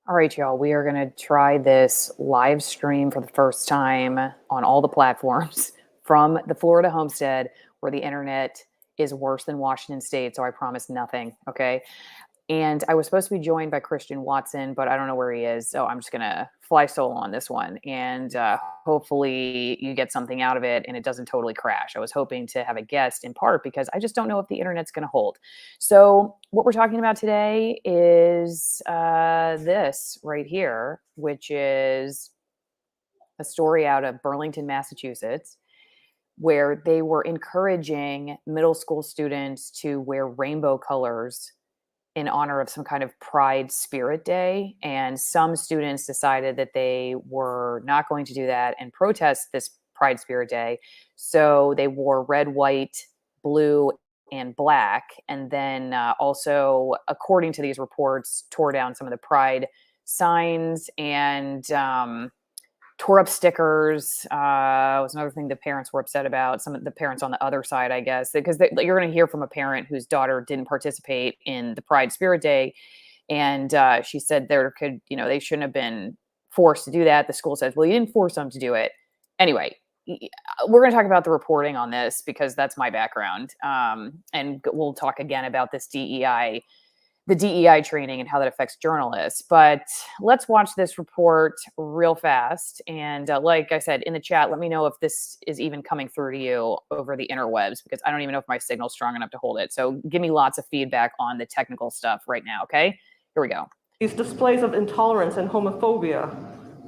All right, y'all, we are going to try this live stream for the first time on all the platforms from the Florida homestead where the internet is worse than Washington State. So I promise nothing. Okay. And I was supposed to be joined by Christian Watson, but I don't know where he is. So I'm just going to fly solo on this one. And hopefully you get something out of it and it doesn't totally crash. I was hoping to have a guest in part because I just don't know if the internet's going to hold. So what we're talking about today is this right here, which is a story out of Burlington, Massachusetts, where they were encouraging middle school students to wear rainbow colors in honor of some kind of Pride Spirit Day. And some students decided that they were not going to do that and protest this Pride Spirit Day. So they wore red, white, blue, and black. And then also, according to these reports, tore down some of the Pride signs and tore up stickers. Was another thing the parents were upset about. Some of the parents on the other side, I guess, because you're going to hear from a parent whose daughter didn't participate in the Pride Spirit Day. And she said they shouldn't have been forced to do that. The school says, well, you didn't force them to do it. Anyway, we're going to talk about the reporting on this because that's my background. And we'll talk again about this the DEI training and how that affects journalists. But let's watch this report real fast. And like I said, in the chat, let me know if this is even coming through to you over the interwebs, because I don't even know if my signal's strong enough to hold it. So give me lots of feedback on the technical stuff right now, okay? Here we go. These displays of intolerance and homophobia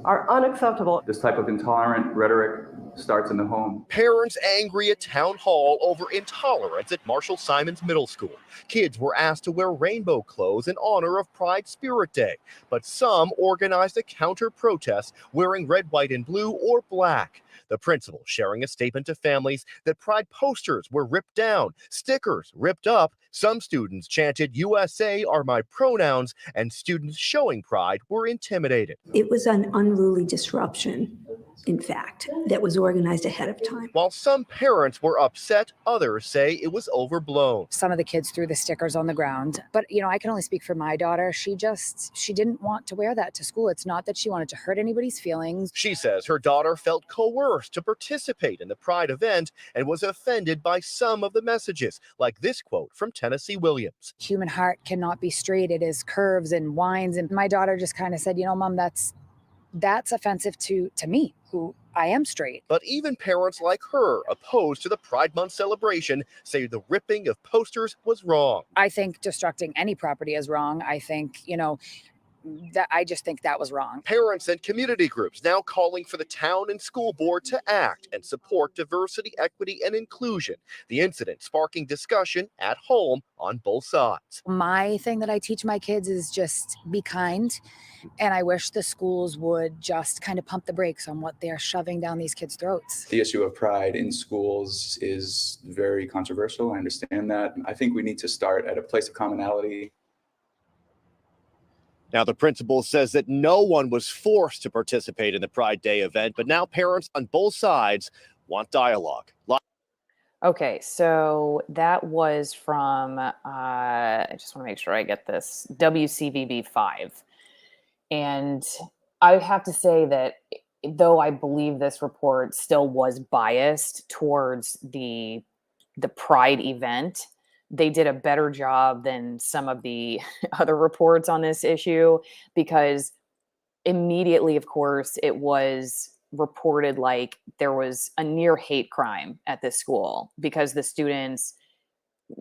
are unacceptable. This type of intolerant rhetoric starts in the home. Parents angry at town hall over intolerance at Marshall Simonds Middle School. Kids were asked to wear rainbow clothes in honor of Pride Spirit Day, but some organized a counter protest wearing red, white, and blue or black. The principal sharing a statement to families that Pride posters were ripped down, stickers ripped up. Some students chanted "USA are my pronouns," and students showing pride were intimidated. It was an unruly disruption, in fact, that was organized ahead of time. While some parents were upset, others say it was overblown. Some of the kids threw the stickers on the ground, but I can only speak for my daughter. She didn't want to wear that to school. It's not that she wanted to hurt anybody's feelings. She says her daughter felt coerced to participate in the Pride event and was offended by some of the messages, like this quote from Tennessee Williams. Human heart cannot be straight. It is curves and winds. And my daughter just kind of said, Mom, that's offensive to me, who I am straight. But even parents like her, opposed to the Pride Month celebration, say the ripping of posters was wrong. I think destructing any property is wrong. I think, I just think that was wrong. Parents and community groups now calling for the town and school board to act and support diversity, equity, and inclusion. The incident sparking discussion at home on both sides. My thing that I teach my kids is just be kind. And I wish the schools would just kind of pump the brakes on what they're shoving down these kids' throats. The issue of pride in schools is very controversial. I understand that. I think we need to start at a place of commonality. Now, the principal says that no one was forced to participate in the Pride Day event, but now parents on both sides want dialogue. Okay, so that was from, I just want to make sure I get this, WCVB 5. And I have to say that though I believe this report still was biased towards the Pride event, they did a better job than some of the other reports on this issue, because immediately, of course, it was reported like there was a near hate crime at this school because the students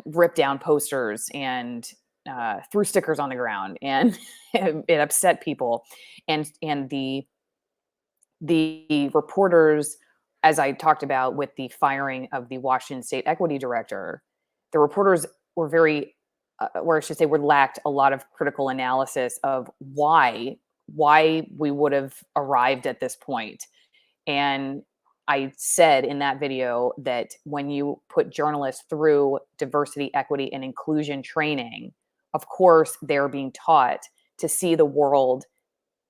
ripped down posters and threw stickers on the ground, and it upset people. And the reporters, as I talked about with the firing of the Washington State Equity Director, the reporters were were lacked a lot of critical analysis of why we would have arrived at this point. And I said in that video that when you put journalists through diversity, equity, and inclusion training, of course, they're being taught to see the world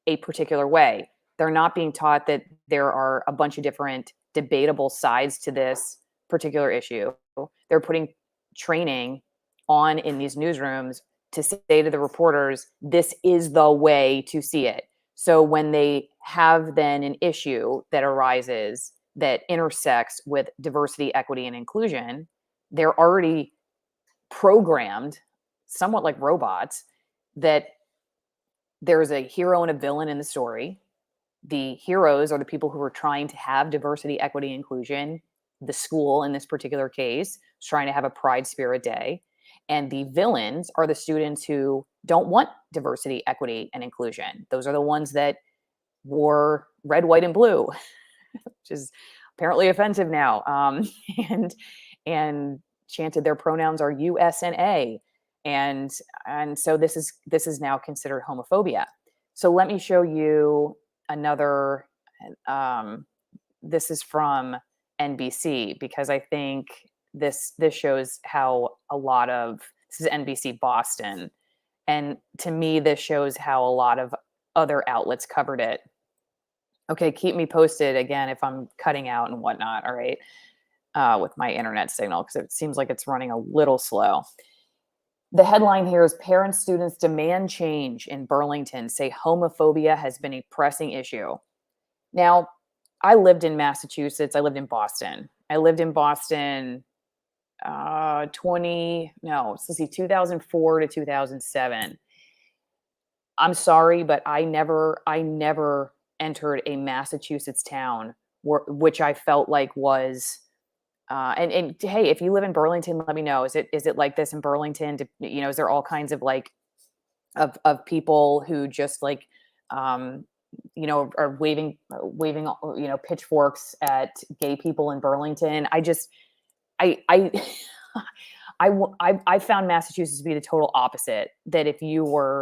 a particular way. They're not being taught that there are a bunch of different debatable sides to this particular issue. They're putting training on in these newsrooms to say to the reporters, this is the way to see it. So when they have then an issue that arises that intersects with diversity, equity, and inclusion, they're already programmed, somewhat like robots, that there's a hero and a villain in the story. The heroes are the people who are trying to have diversity, equity, inclusion. The school, in this particular case, is trying to have a Pride Spirit Day. And the villains are the students who don't want diversity, equity, and inclusion. Those are the ones that wore red, white, and blue, which is apparently offensive now, and chanted their pronouns are US and A. And so this is now considered homophobia. So let me show you another, this is from NBC, because I think this shows how a lot of, this is NBC Boston. And to me, this shows how a lot of other outlets covered it. Okay, keep me posted again if I'm cutting out and whatnot, all right, with my internet signal, because it seems like it's running a little slow. The headline here is parents, students demand change in Burlington, say homophobia has been a pressing issue. Now, I lived in Massachusetts. I lived in Boston. I lived in Boston 2004 to 2007. I'm sorry, but I never entered a Massachusetts town which I felt like was, and hey, if you live in Burlington, let me know. Is it like this in Burlington? Is there all kinds of like of people who just like are waving pitchforks at gay people in Burlington? I found Massachusetts to be the total opposite. That if you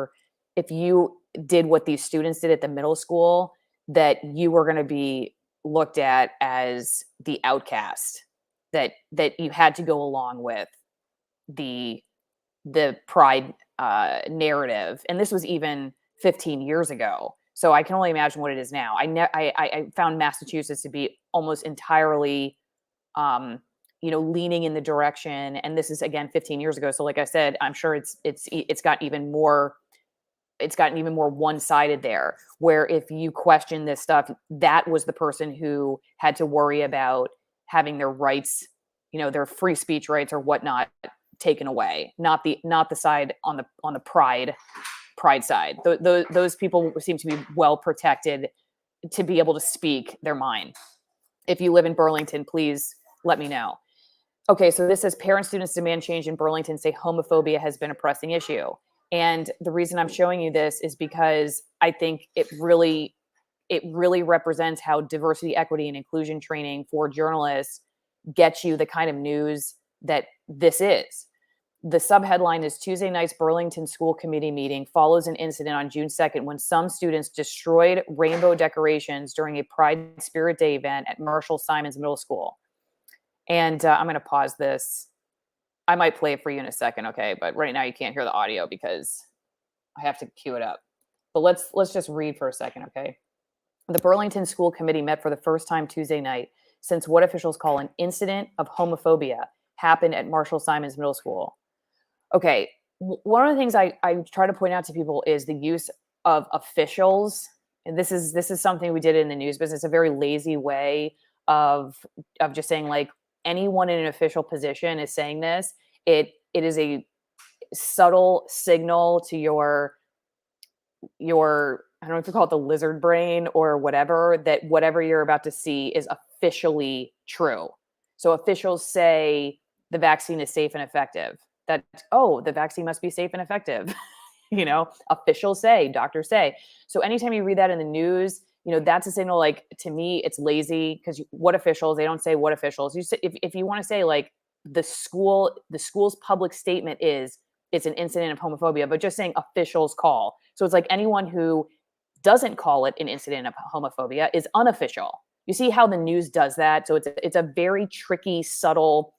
did what these students did at the middle school, that you were going to be looked at as the outcast. That you had to go along with the pride narrative, and this was even 15 years ago. So I can only imagine what it is now. I found Massachusetts to be almost entirely, leaning in the direction. And this is again 15 years ago. So like I said, I'm sure it's gotten even more one-sided there. Where if you question this stuff, that was the person who had to worry about having their rights, their free speech rights or whatnot taken away, not the side on the pride side. Those people seem to be well protected to be able to speak their mind. If you live in Burlington, please let me know. Okay, so this says parents, students demand change in Burlington, say homophobia has been a pressing issue. And the reason I'm showing you this is because I think it really represents how diversity, equity, and inclusion training for journalists gets you the kind of news that this is. The subheadline is Tuesday night's Burlington School Committee meeting follows an incident on June 2nd when some students destroyed rainbow decorations during a Pride Spirit Day event at Simonds Middle School. And I'm going to pause this. I might play it for you in a second, okay? But right now you can't hear the audio because I have to cue it up. But let's just read for a second, okay? The Burlington School Committee met for the first time Tuesday night since what officials call an incident of homophobia happened at Simonds Middle School. Okay, one of the things I try to point out to people is the use of officials. And this is something we did in the news business, a very lazy way of just saying like anyone in an official position is saying this. It is a subtle signal to your I don't know if you call it the lizard brain or whatever, that whatever you're about to see is officially true. So officials say the vaccine is safe and effective. That, the vaccine must be safe and effective. Officials say, doctors say. So anytime you read that in the news, that's a signal. Like, to me, it's lazy because what officials? They don't say what officials. You say, if you want to say like the school's public statement is it's an incident of homophobia, but just saying officials call. So it's like anyone who doesn't call it an incident of homophobia is unofficial. You see how the news does that? So it's a very tricky, subtle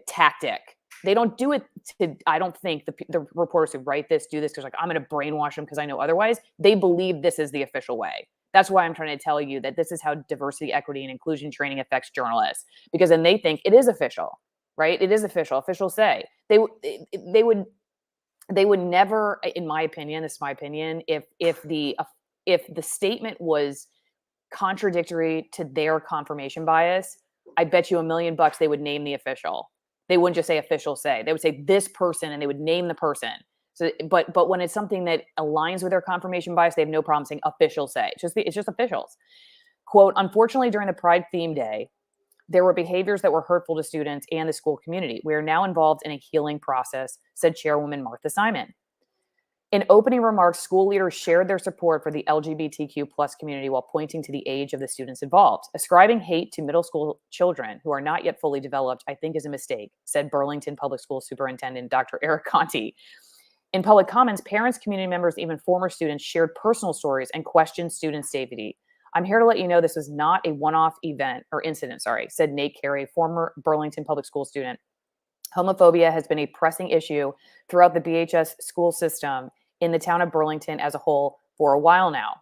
tactic. They don't do it to, I don't think the reporters who write this do this because like, I'm going to brainwash them because I know otherwise. They believe this is the official way. That's why I'm trying to tell you that this is how diversity, equity, and inclusion training affects journalists, because then they think it is official, right? It is official. Officials say they would, they would never, in my opinion, this is my opinion, if the statement was contradictory to their confirmation bias, I bet you $1 million they would name the official. They wouldn't just say official say. They would say this person, and they would name the person. So, but when it's something that aligns with their confirmation bias, they have no problem saying official say. It's just officials. Quote, unfortunately, during the Pride theme day, there were behaviors that were hurtful to students and the school community. We are now involved in a healing process, said Chairwoman Martha Simon. In opening remarks, school leaders shared their support for the LGBTQ plus community while pointing to the age of the students involved. Ascribing hate to middle school children who are not yet fully developed, I think, is a mistake, said Burlington Public School Superintendent Dr. Eric Conti. In public comments, parents, community members, even former students shared personal stories and questioned student safety. I'm here to let you know this was not a one-off incident, said Nate Carey, former Burlington Public School student. Homophobia has been a pressing issue throughout the BHS school system in the town of Burlington as a whole for a while now.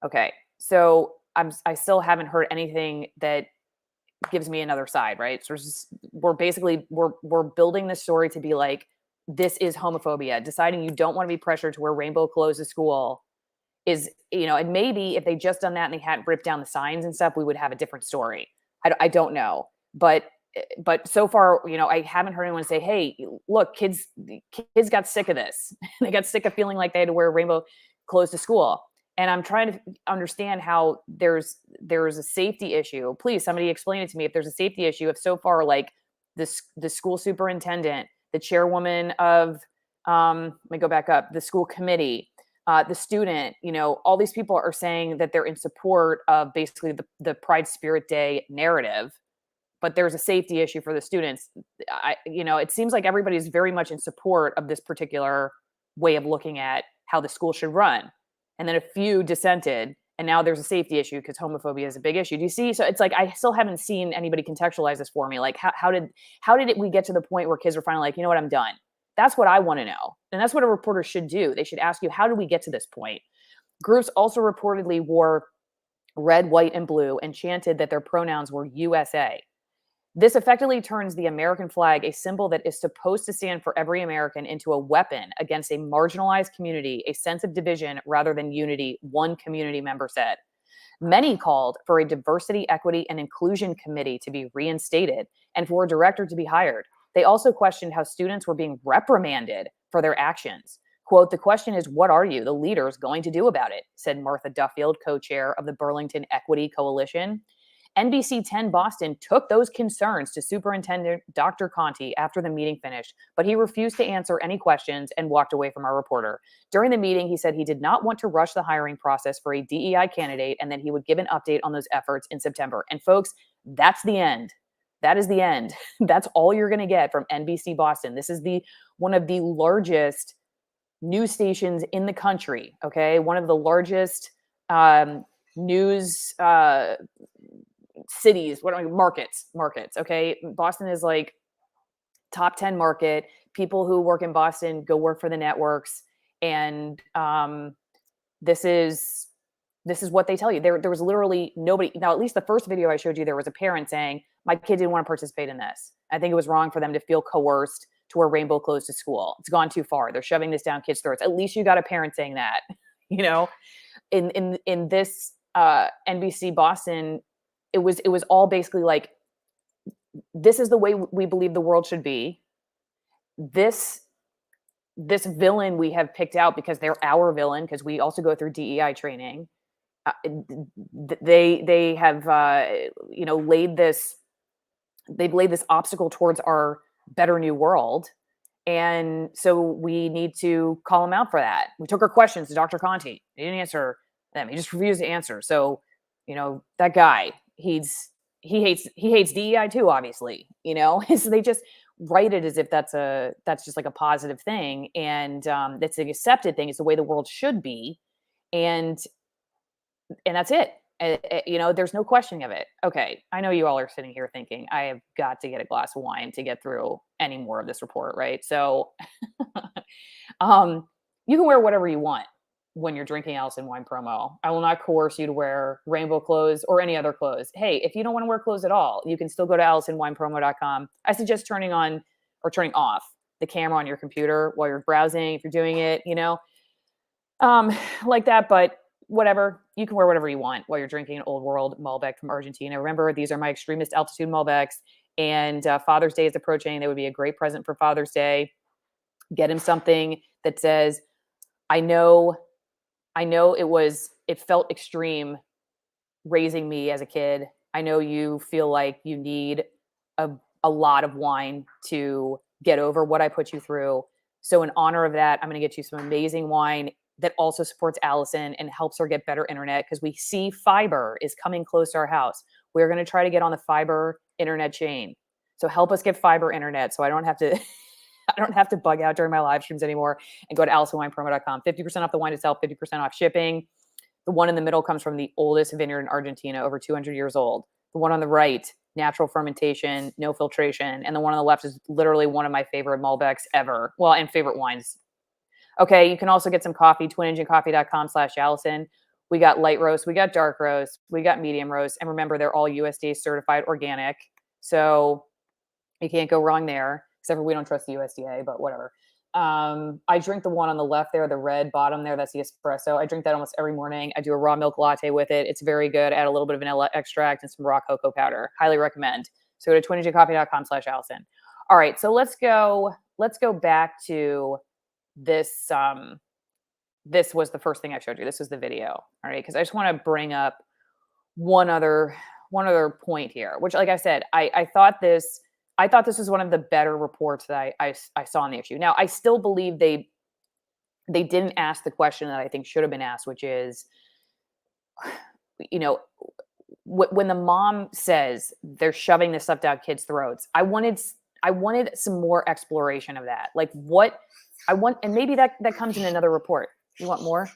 Okay, so I still haven't heard anything that gives me another side, right? So we're building this story to be like, this is homophobia. Deciding you don't want to be pressured to wear rainbow clothes to school is, and maybe if they just done that and they hadn't ripped down the signs and stuff, we would have a different story. I don't know, but so far, I haven't heard anyone say, hey, look, kids got sick of this. They got sick of feeling like they had to wear rainbow clothes to school. And I'm trying to understand how there's a safety issue. Please, somebody explain it to me. If there's a safety issue, if so far, like the school superintendent, the chairwoman of, let me go back up, the school committee, the student, all these people are saying that they're in support of basically the Pride Spirit Day narrative, but there's a safety issue for the students. It seems like everybody's very much in support of this particular way of looking at how the school should run. And then a few dissented, and now there's a safety issue because homophobia is a big issue. Do you see? So it's like, I still haven't seen anybody contextualize this for me. Like, how did we get to the point where kids are finally like, you know what, I'm done? That's what I want to know. And that's what a reporter should do. They should ask you, how did we get to this point? Groups also reportedly wore red, white, and blue and chanted that their pronouns were USA. This effectively turns the American flag, a symbol that is supposed to stand for every American, into a weapon against a marginalized community, a sense of division rather than unity, one community member said. Many called for a diversity, equity, and inclusion committee to be reinstated and for a director to be hired. They also questioned how students were being reprimanded for their actions. Quote, the question is, what are you, the leaders, going to do about it? Said Martha Duffield, co-chair of the Burlington Equity Coalition. NBC 10 Boston took those concerns to Superintendent Dr. Conti after the meeting finished, but he refused to answer any questions and walked away from our reporter. During the meeting, he said he did not want to rush the hiring process for a DEI candidate and that he would give an update on those efforts in September. And folks, that's the end. That is the end. That's all you're going to get from NBC Boston. This is one of the largest news stations in the country, okay? One of the largest news cities, markets, okay? Boston is like top 10 market. People who work in Boston go work for the networks. And this is what they tell you. There was literally nobody. Now, at least the first video I showed you, there was a parent saying, my kid didn't want to participate in this. I think it was wrong for them to feel coerced to wear rainbow clothes to school. It's gone too far. They're shoving this down kids' throats. At least you got a parent saying that, in this NBC Boston, it was all basically like, this is the way we believe the world should be. This villain we have picked out because they're our villain, because we also go through DEI training. They have laid this obstacle towards our better new world, and so we need to call him out for that. We took our questions to Dr. Conti. He didn't answer them. He just refused to answer. So that guy, he hates DEI too, obviously. So they just write it as if that's just like a positive thing, and that's an accepted thing. It's the way the world should be, and that's it. There's no questioning of it. Okay, I know you all are sitting here thinking, I have got to get a glass of wine to get through any more of this report, right? So you can wear whatever you want when you're drinking Allison Wine Promo. I will not coerce you to wear rainbow clothes or any other clothes. Hey, if you don't want to wear clothes at all, you can still go to AllisonWinePromo.com. I suggest turning on or turning off the camera on your computer while you're browsing, if you're doing it, like that. But whatever, you can wear whatever you want while you're drinking an Old World Malbec from Argentina. Remember, these are my extremist altitude Malbecs, and Father's Day is approaching. They would be a great present for Father's Day. Get him something that says, I know it felt extreme raising me as a kid. I know you feel like you need a lot of wine to get over what I put you through. So in honor of that, I'm going to get you some amazing wine that also supports Allison and helps her get better internet, because we see fiber is coming close to our house. We're going to try to get on the fiber internet chain. So help us get fiber internet so I don't have to I don't have to bug out during my live streams anymore, and go to AllisonWinePromo.com. 50% off the wine itself, 50% off shipping. The one in the middle comes from the oldest vineyard in Argentina, over 200 years old. The one on the right, natural fermentation, no filtration. And the one on the left is literally one of my favorite Malbecs ever. Well, and favorite wines. Okay, you can also get some coffee, twinenginecoffee.com/Allison. We got light roast, we got dark roast, we got medium roast. And remember, they're all USDA certified organic. So you can't go wrong there, except for we don't trust the USDA, but whatever. I drink the one on the left there, the red bottom there. That's the espresso. I drink that almost every morning. I do a raw milk latte with it. It's very good. Add a little bit of vanilla extract and some raw cocoa powder. Highly recommend. So go to twinenginecoffee.com/Allison. All right. So let's go back to this. This was the first thing I showed you. This was the video. All right. Because I just want to bring up one other point here, which, like I said, I thought this was one of the better reports that I saw on the issue. Now, I still believe they didn't ask the question that I think should have been asked, which is, when the mom says they're shoving this stuff down kids' throats, I wanted some more exploration of that. Like and maybe that comes in another report. You want more?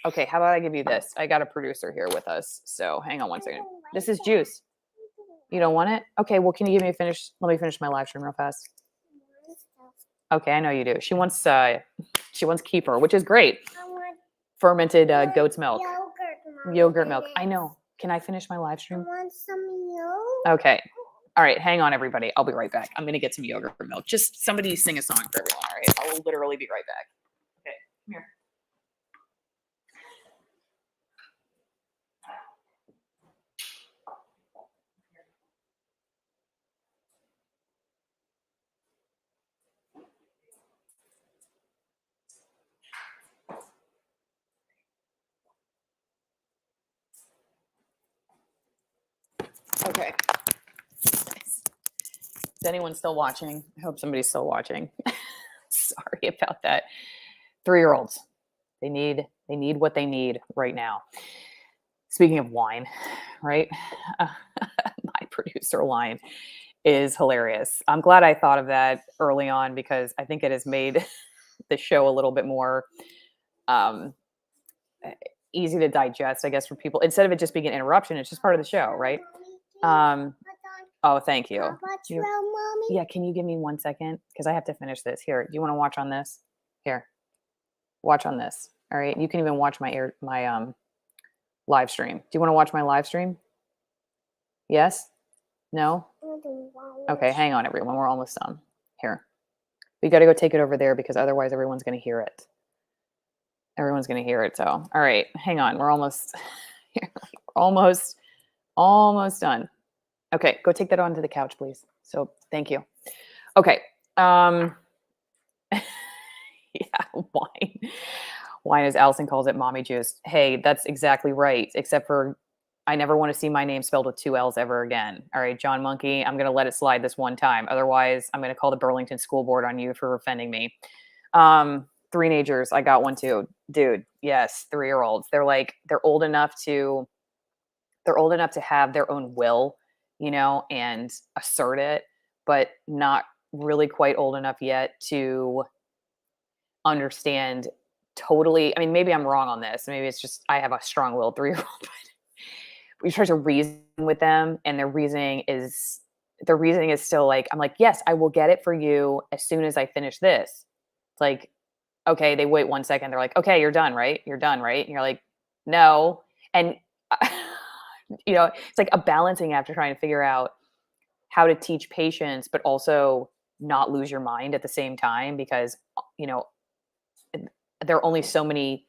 Okay, how about I give you this? I got a producer here with us, so hang on one second. This is juice. You don't want it? Okay, well, can you let me finish my live stream real fast. Okay, I know you do. She wants kefir, which is great. Fermented goat's milk. Yogurt milk. I know. Can I finish my live stream? I want some milk. Okay. All right, hang on, everybody. I'll be right back. I'm going to get some yogurt milk. Just somebody sing a song for everyone, all right? I will literally be right back. Okay, come here. Okay. Is anyone still watching? I hope somebody's still watching. Sorry about that. 3-year-olds. They need what they need right now. Speaking of wine, right? My producer line is hilarious. I'm glad I thought of that early on, because I think it has made the show a little bit more easy to digest, I guess, for people. Instead of it just being an interruption, it's just part of the show, right? Oh, thank you. Mommy? Yeah, can you give me 1 second? Because I have to finish this. Here, do you want to watch on this? Here, watch on this. All right, you can even watch my live stream. Do you want to watch my live stream? Yes? No? Okay, hang on, everyone. We're almost done. Here, we got to go take it over there, because otherwise everyone's going to hear it. Everyone's going to hear it. So, all right, hang on. We're almost here. Almost done. Okay, go take that onto the couch, please. So thank you. Okay. Yeah, wine. Wine, as Allison calls it, mommy juice. Hey, that's exactly right. Except for I never want to see my name spelled with 2 L's ever again. All right, John Monkey, I'm going to let it slide this one time. Otherwise, I'm going to call the Burlington School Board on you for offending me. 3-nagers, I got one too. Dude, yes, 3-year-olds. They're old enough to have their own will, and assert it, but not really quite old enough yet to understand totally. I mean, maybe I'm wrong on this. Maybe it's just I have a strong-willed 3-year-old, but we try to reason with them, and their reasoning is still like, I'm like, yes, I will get it for you as soon as I finish this. It's like, okay, they wait 1 second. They're like, okay, you're done, right? You're done, right? And you're like, no. And it's like a balancing act, trying to figure out how to teach patience, but also not lose your mind at the same time, because, there are only so many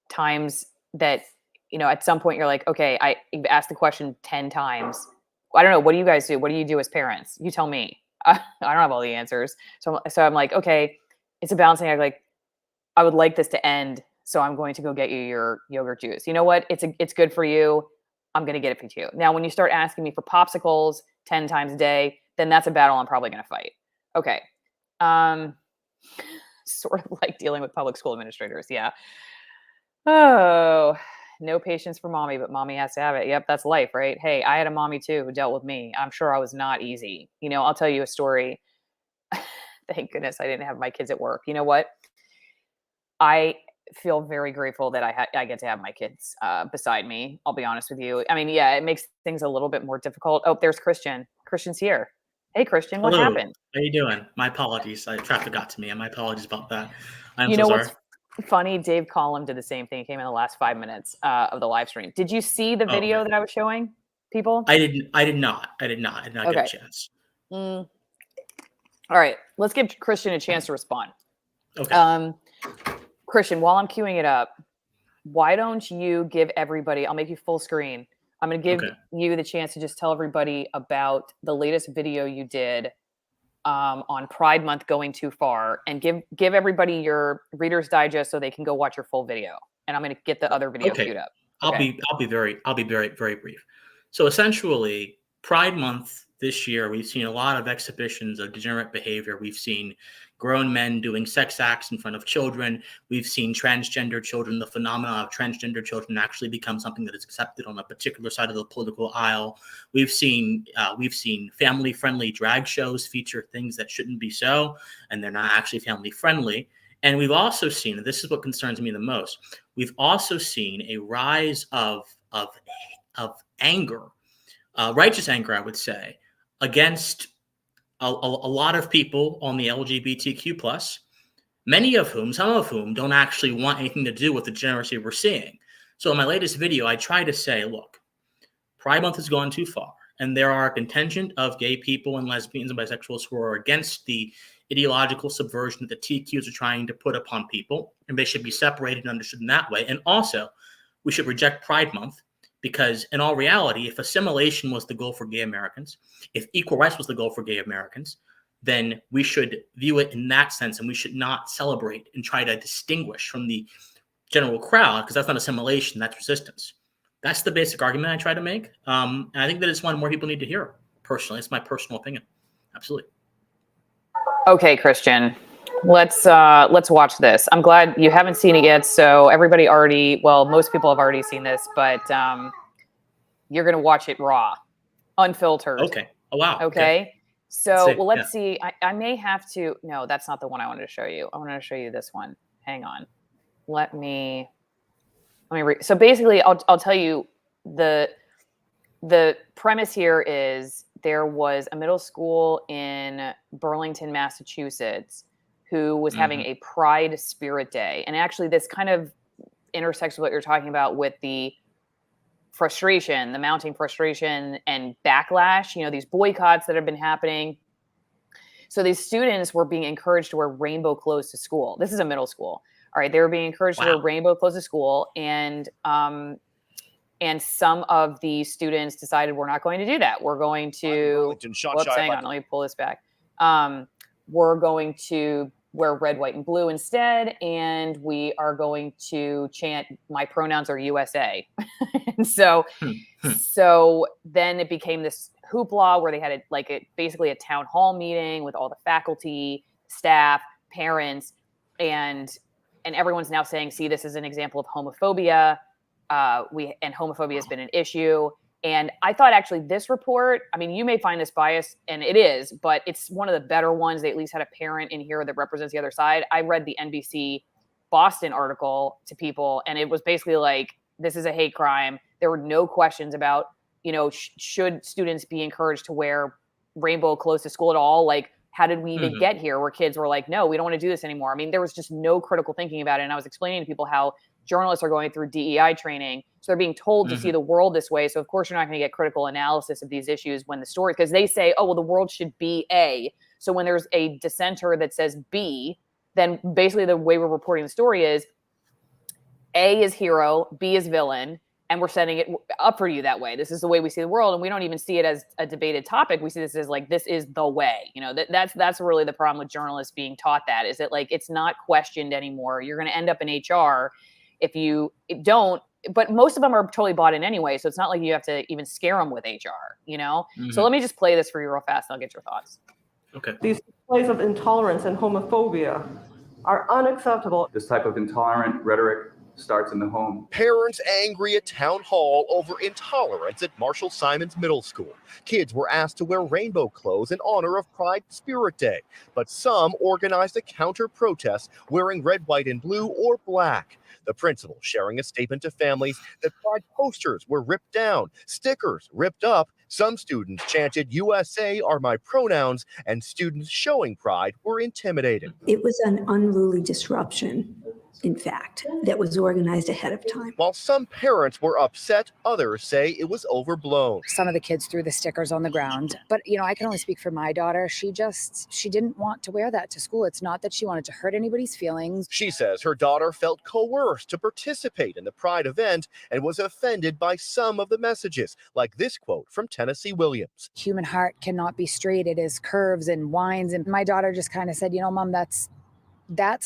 times that, at some point you're like, okay, you've asked the question 10 times. I don't know. What do you guys do? What do you do as parents? You tell me. I don't have all the answers. So I'm like, okay, it's a balancing act. Like, I would like this to end, so I'm going to go get you your yogurt juice. You know what? It's good for you. I'm going to get it for you. Now, when you start asking me for popsicles 10 times a day, then that's a battle I'm probably going to fight. Okay. Sort of like dealing with public school administrators. Yeah. Oh, no patience for mommy, but mommy has to have it. Yep. That's life, right? Hey, I had a mommy too who dealt with me. I'm sure I was not easy. I'll tell you a story. Thank goodness I didn't have my kids at work. You know what? I feel very grateful that I get to have my kids beside me. I'll be honest with you. I mean, yeah, it makes things a little bit more difficult. Oh, there's Christian. Christian's here. Hey, Christian, what happened? How you doing? My apologies. Traffic got to me, and my apologies about that. I'm You so know sorry. what's funny? Dave Collum did the same thing. He came in the last 5 minutes of the live stream. Did you see the video that I was showing people? I did not get a chance. All right, let's give Christian a chance to respond. Okay. Christian, while I'm queuing it up, why don't you give everybody, I'll make you full screen. I'm going to give you the chance to just tell everybody about the latest video you did on Pride Month going too far, and give everybody your Reader's Digest so they can go watch your full video. And I'm going to get the other video queued up. Okay. I'll be very brief. So essentially, Pride Month this year, we've seen a lot of exhibitions of degenerate behavior. We've seen grown men doing sex acts in front of children. We've seen transgender children. The phenomenon of transgender children actually become something that is accepted on a particular side of the political aisle. We've seen family-friendly drag shows feature things that shouldn't be so, and they're not actually family-friendly. And we've also seen, and this is what concerns me the most, we've also seen a rise of anger, righteous anger, I would say, against a lot of people on the LGBTQ plus, some of whom don't actually want anything to do with the degeneracy we're seeing. So in my latest video, I try to say, look, Pride Month has gone too far, and there are a contingent of gay people and lesbians and bisexuals who are against the ideological subversion that the TQs are trying to put upon people, and they should be separated and understood in that way. And also, we should reject Pride Month, because in all reality, if assimilation was the goal for gay Americans, if equal rights was the goal for gay Americans, then we should view it in that sense, and we should not celebrate and try to distinguish from the general crowd, because that's not assimilation, that's resistance. That's the basic argument I try to make. And I think that it's one more people need to hear, personally. It's my personal opinion. Absolutely. Okay, Christian, let's watch this. I'm glad you haven't seen it yet. So everybody most people have already seen this, but you're going to watch it raw, unfiltered. Okay. Oh, wow. Okay. So, let's see. I may have to, no, that's not the one I wanted to show you. I wanted to show you this one. Hang on. Let me read. So basically I'll tell you the premise here is there was a middle school in Burlington, Massachusetts, who was having a Pride Spirit Day. And actually this kind of intersects with what you're talking about with the frustration, the mounting frustration and backlash, these boycotts that have been happening. So these students were being encouraged to wear rainbow clothes to school. This is a middle school. All right. They were being encouraged to wear rainbow clothes to school. And some of the students decided we're not going to do that. We're going to, hang on, let me pull this back. We're going to wear red, white, and blue instead. And we are going to chant, my pronouns are USA. And so then it became this hoopla where they had basically a town hall meeting with all the faculty, staff, parents, and everyone's now saying, see, this is an example of homophobia. And homophobia has been an issue. And I thought actually this report, I mean, you may find this biased, and it is, but it's one of the better ones. They at least had a parent in here that represents the other side. I read the NBC Boston article to people, and it was basically like, this is a hate crime. There were no questions about, should students be encouraged to wear rainbow clothes to school at all? Like, how did we even get here where kids were like, no, we don't want to do this anymore? I mean, there was just no critical thinking about it. And I was explaining to people how journalists are going through DEI training. So they're being told to see the world this way. So of course you're not going to get critical analysis of these issues when the story, because they say, oh, well, the world should be A. So when there's a dissenter that says B, then basically the way we're reporting the story is A is hero, B is villain, and we're setting it up for you that way. This is the way we see the world, and we don't even see it as a debated topic. We see this as like, this is the way. You know, that's really the problem with journalists being taught that, is that like it's not questioned anymore. You're going to end up in HR if you don't. But most of them are totally bought in anyway, so it's not like you have to even scare them with HR. You know. Mm-hmm. So let me just play this for you real fast, and I'll get your thoughts. Okay. These displays of intolerance and homophobia are unacceptable. This type of intolerant rhetoric starts in the home. Parents angry at town hall over intolerance at Simonds Middle School. Kids were asked to wear rainbow clothes in honor of Pride Spirit Day, but some organized a counter protest wearing red, white, and blue or black. The principal sharing a statement to families that Pride posters were ripped down, stickers ripped up. Some students chanted "USA are my pronouns," and students showing pride were intimidated. It was an unruly disruption, in fact, that was organized ahead of time. While some parents were upset, others say it was overblown. Some of the kids threw the stickers on the ground, but you know, I can only speak for my daughter. She didn't want to wear that to school. It's not that she wanted to hurt anybody's feelings. She says her daughter felt coerced to participate in the Pride event and was offended by some of the messages, like this quote from Tennessee Williams. Human heart cannot be straight. It is curves and winds. And my daughter just kind of said, you know, Mom, that's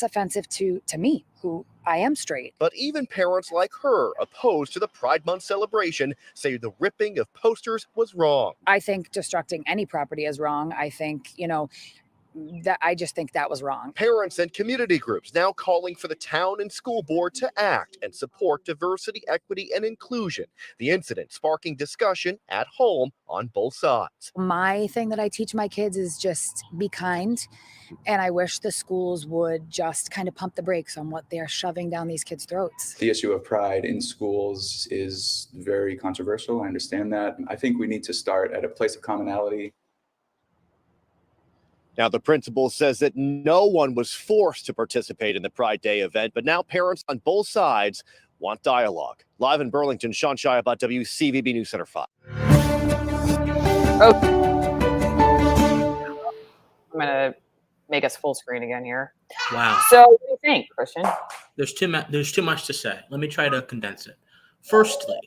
offensive to me, who I am straight. But even parents like her, opposed to the Pride Month celebration, say the ripping of posters was wrong. I think destructing any property is wrong. I think, you know, I just think that was wrong. Parents and community groups now calling for the town and school board to act and support diversity, equity, and inclusion. The incident sparking discussion at home on both sides. My thing that I teach my kids is just be kind. And I wish the schools would just kind of pump the brakes on what they're shoving down these kids' throats. The issue of pride in schools is very controversial. I understand that. I think we need to start at a place of commonality. Now, the principal says that no one was forced to participate in the Pride Day event, but now parents on both sides want dialogue. Live in Burlington, Sean Shiabat, WCVB News Center 5. I'm going to make us full screen again here. Wow. So what do you think, Christian? There's too much to say. Let me try to condense it. Firstly,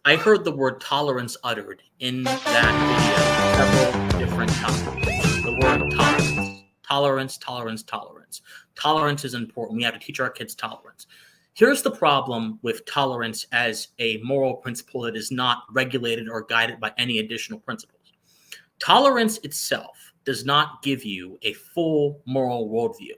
I heard the word tolerance uttered in that video several different times. The word tolerance. Tolerance is important. We have to teach our kids tolerance. Here's the problem with tolerance as a moral principle that is not regulated or guided by any additional principles. Tolerance itself does not give you a full moral worldview.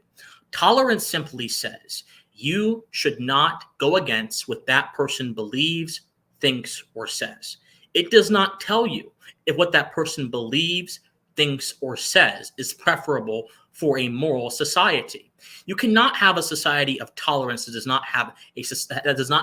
Tolerance simply says you should not go against what that person believes, thinks, or says. It does not tell you if what that person believes, thinks, or says is preferable for a moral society. You cannot have a society of tolerance that does not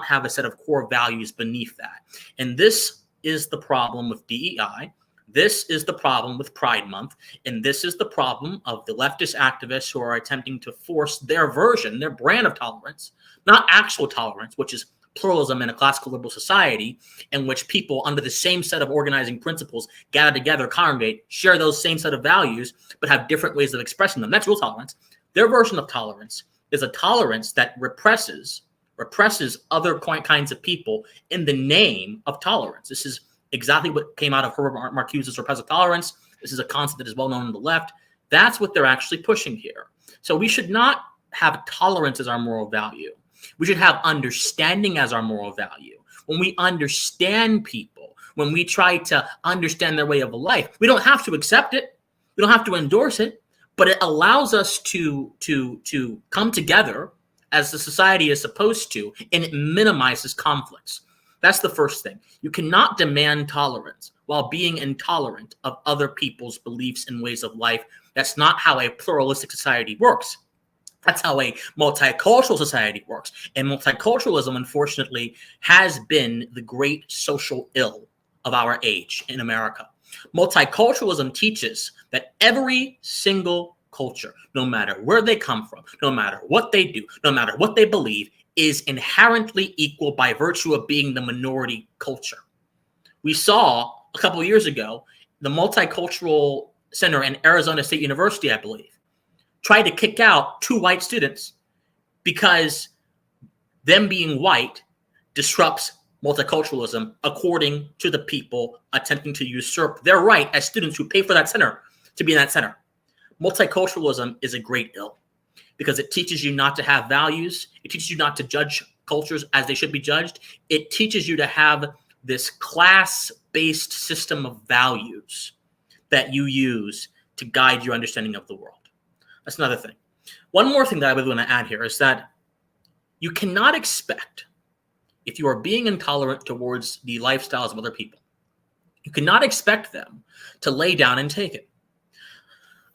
have a set of core values beneath that. And this is the problem with DEI. This is the problem with Pride Month. And this is the problem of the leftist activists who are attempting to force their version, their brand of tolerance, not actual tolerance, which is pluralism in a classical liberal society in which people under the same set of organizing principles gather together, congregate, share those same set of values, but have different ways of expressing them. That's real tolerance. Their version of tolerance is a tolerance that represses other kinds of people in the name of tolerance. This is exactly what came out of Herbert Marcuse's repressive tolerance. This is a concept that is well known on the left. That's what they're actually pushing here. So we should not have tolerance as our moral value. We should have understanding as our moral value. When we understand people, when we try to understand their way of life, we don't have to accept it. We don't have to endorse it, but it allows us to come together as the society is supposed to, and it minimizes conflicts. That's the first thing. You cannot demand tolerance while being intolerant of other people's beliefs and ways of life. That's not how a pluralistic society works. That's how a multicultural society works. And multiculturalism, unfortunately, has been the great social ill of our age in America. Multiculturalism teaches that every single culture, no matter where they come from, no matter what they do, no matter what they believe, is inherently equal by virtue of being the minority culture. We saw a couple of years ago the multicultural Center and Arizona State University, I believe, tried to kick out 2 white students because them being white disrupts multiculturalism, according to the people attempting to usurp their right as students who pay for that center to be in that center. Multiculturalism is a great ill because it teaches you not to have values. It teaches you not to judge cultures as they should be judged. It teaches you to have this class-based system of values that you use to guide your understanding of the world. That's another thing. One more thing that I would want to add here is that you cannot expect, if you are being intolerant towards the lifestyles of other people, you cannot expect them to lay down and take it.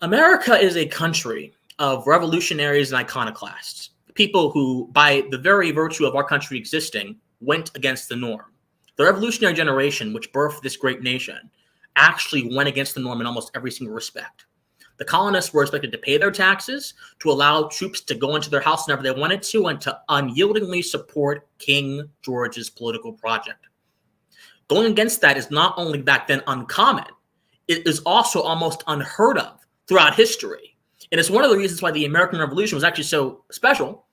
America is a country of revolutionaries and iconoclasts, people who, by the very virtue of our country existing, went against the norm. The revolutionary generation, which birthed this great nation, actually went against the norm in almost every single respect. The colonists were expected to pay their taxes, to allow troops to go into their house whenever they wanted to, and to unyieldingly support King George's political project. Going against that is not only back then uncommon, it is also almost unheard of throughout history. And it's one of the reasons why the American Revolution was actually so special,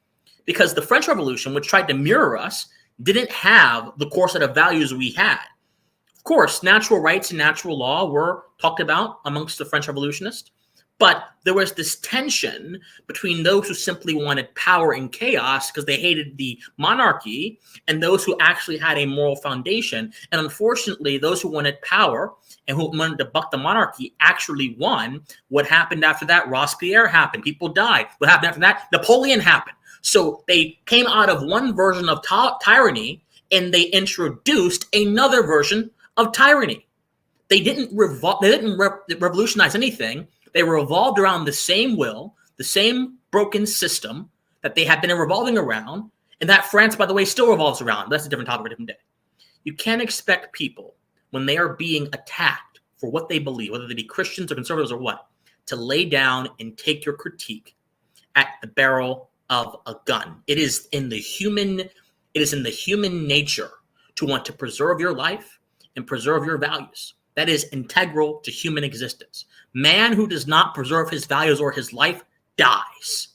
because the French Revolution, which tried to mirror us, didn't have the core set of values we had. Of course, natural rights and natural law were talked about amongst the French revolutionists, but there was this tension between those who simply wanted power and chaos because they hated the monarchy and those who actually had a moral foundation. And unfortunately, those who wanted power and who wanted to buck the monarchy actually won. What happened after that? Robespierre happened. People died. What happened after that? Napoleon happened. So they came out of one version of tyranny and they introduced another version of tyranny. They didn't revolutionize anything. They revolved around the same will, the same broken system that they had been revolving around, and that France, by the way, still revolves around. That's a different topic, a different day. You can't expect people, when they are being attacked for what they believe, whether they be Christians or conservatives or what, to lay down and take your critique at the barrel of a gun. It is in the human nature to want to preserve your life and preserve your values. That is integral to human existence. Man who does not preserve his values or his life dies.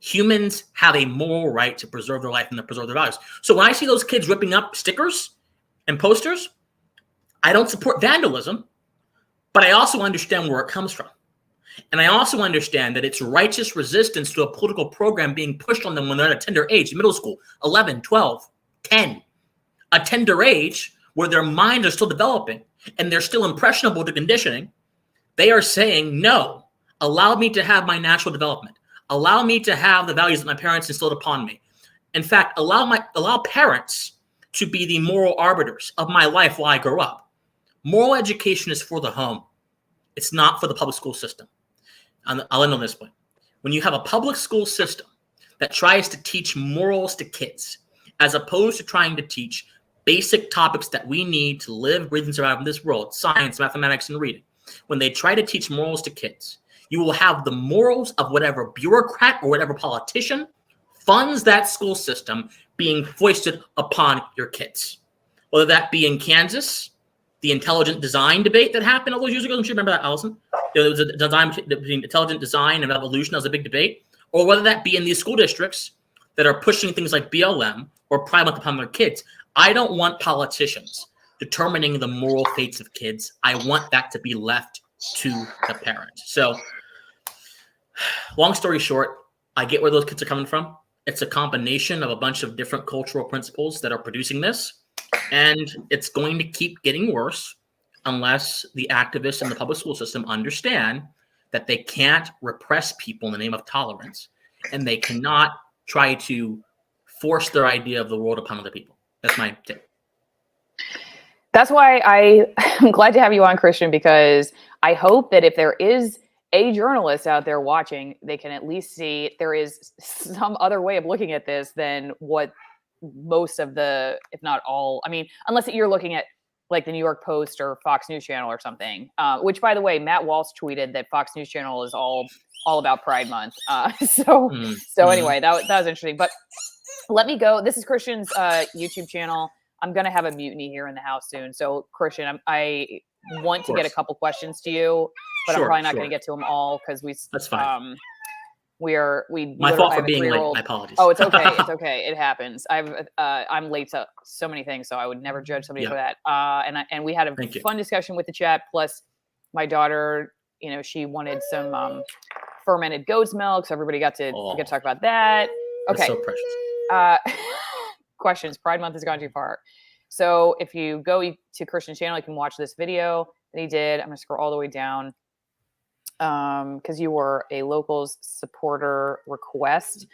Humans have a moral right to preserve their life and to preserve their values. So when I see those kids ripping up stickers and posters, I don't support vandalism, but I also understand where it comes from. And I also understand that it's righteous resistance to a political program being pushed on them when they're at a tender age, middle school, 11, 12, 10, a tender age where their minds are still developing and they're still impressionable to conditioning. They are saying, no, allow me to have my natural development. Allow me to have the values that my parents instilled upon me. In fact, allow parents to be the moral arbiters of my life while I grow up. Moral education is for the home. It's not for the public school system. I'll end on this point. When you have a public school system that tries to teach morals to kids, as opposed to trying to teach basic topics that we need to live, breathe, and survive in this world, science, mathematics, and reading, when they try to teach morals to kids, you will have the morals of whatever bureaucrat or whatever politician funds that school system being foisted upon your kids. Whether that be in Kansas, the intelligent design debate that happened all those years ago. Don't you remember that, Allison? There was a design between intelligent design and evolution. That was a big debate. Or whether that be in these school districts that are pushing things like BLM or Pride Month upon their kids. I don't want politicians determining the moral fates of kids. I want that to be left to the parents. So, long story short, I get where those kids are coming from. It's a combination of a bunch of different cultural principles that are producing this. And it's going to keep getting worse unless the activists in the public school system understand that they can't repress people in the name of tolerance, and they cannot try to force their idea of the world upon other people. That's my tip. That's why I'm glad to have you on, Christian, because I hope that if there is a journalist out there watching, they can at least see there is some other way of looking at this than what most of the, if not all, I mean, unless you're looking at like the New York Post or Fox News Channel or something, which, by the way, Matt Walsh tweeted that Fox News Channel is all about Pride Month. So anyway, that was interesting. But let me go. This is Christian's YouTube channel. I'm going to have a mutiny here in the house soon. So, Christian, I want to get a couple questions to you but I'm Sure, probably not sure. going to get to them all because That's fine. My fault I for have a being late. 3-year-old. My apologies. Oh, it's okay. It's okay. It happens. I'm late to so many things, so I would never judge somebody Yeah. for that. And we had a Thank you. fun discussion with the chat. Plus, my daughter, she wanted some fermented goat's milk, so everybody got to talk about that. That's Okay. so precious. Questions. Pride Month has gone too far. So if you go to Christian's channel, you can watch this video that he did. I'm going to scroll all the way down. Because you were a locals supporter request.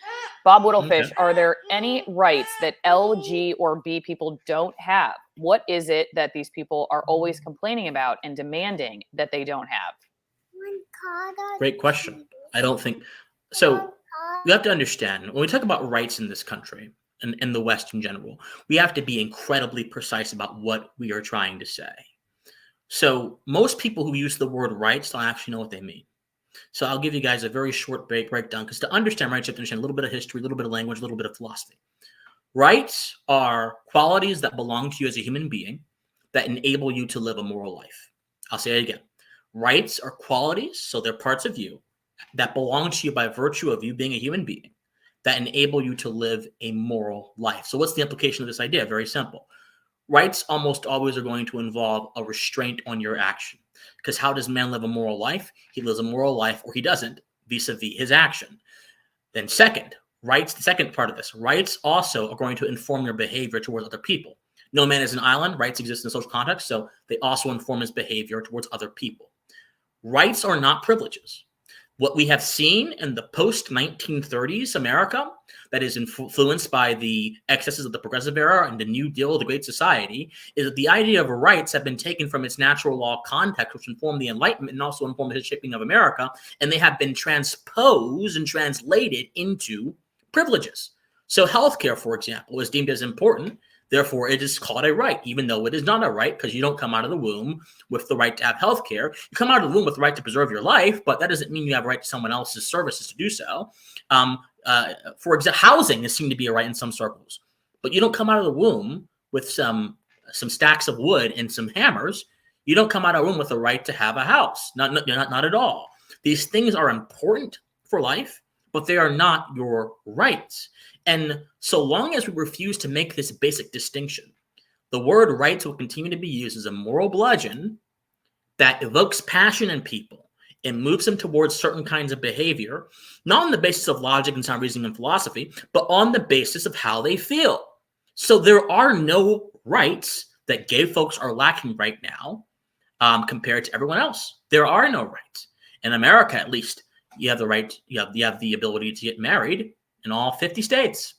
Bob Whittlefish, Okay. are there any rights that L, G, or B people don't have? What is it that these people are always complaining about and demanding that they don't have? Great question. I don't think so. You have to understand when we talk about rights in this country and in the West in general, we have to be incredibly precise about what we are trying to say. So most people who use the word rights don't actually know what they mean. So I'll give you guys a very short breakdown because to understand rights, you have to understand a little bit of history, a little bit of language, a little bit of philosophy. Rights are qualities that belong to you as a human being that enable you to live a moral life. I'll say it again. Rights are qualities, so they're parts of you that belong to you by virtue of you being a human being that enable you to live a moral life. So what's the implication of this idea? Very simple. Rights almost always are going to involve a restraint on your action. Because how does man live a moral life? He lives a moral life or he doesn't, vis-a-vis his action. Then second, rights, the second part of this, rights also are going to inform your behavior towards other people. No man is an island. Rights exist in a social context, so they also inform his behavior towards other people. Rights are not privileges. What we have seen in the post-1930s America that is influenced by the excesses of the Progressive Era and the New Deal, the Great Society, is that the idea of rights have been taken from its natural law context, which informed the Enlightenment and also informed the shaping of America, and they have been transposed and translated into privileges. So healthcare, for example, is deemed as important. Therefore, it is called a right, even though it is not a right, because you don't come out of the womb with the right to have health care. You come out of the womb with the right to preserve your life, but that doesn't mean you have a right to someone else's services to do so. For example, housing is seen to be a right in some circles, but you don't come out of the womb with some stacks of wood and some hammers. You don't come out of the womb with the right to have a house. Not at all. These things are important for life, but they are not your rights. And so long as we refuse to make this basic distinction, the word rights will continue to be used as a moral bludgeon that evokes passion in people and moves them towards certain kinds of behavior, not on the basis of logic and sound reasoning and philosophy, but on the basis of how they feel. So there are no rights that gay folks are lacking right now compared to everyone else. There are no rights. In America, at least, you have the right, you have the ability to get married in all 50 states.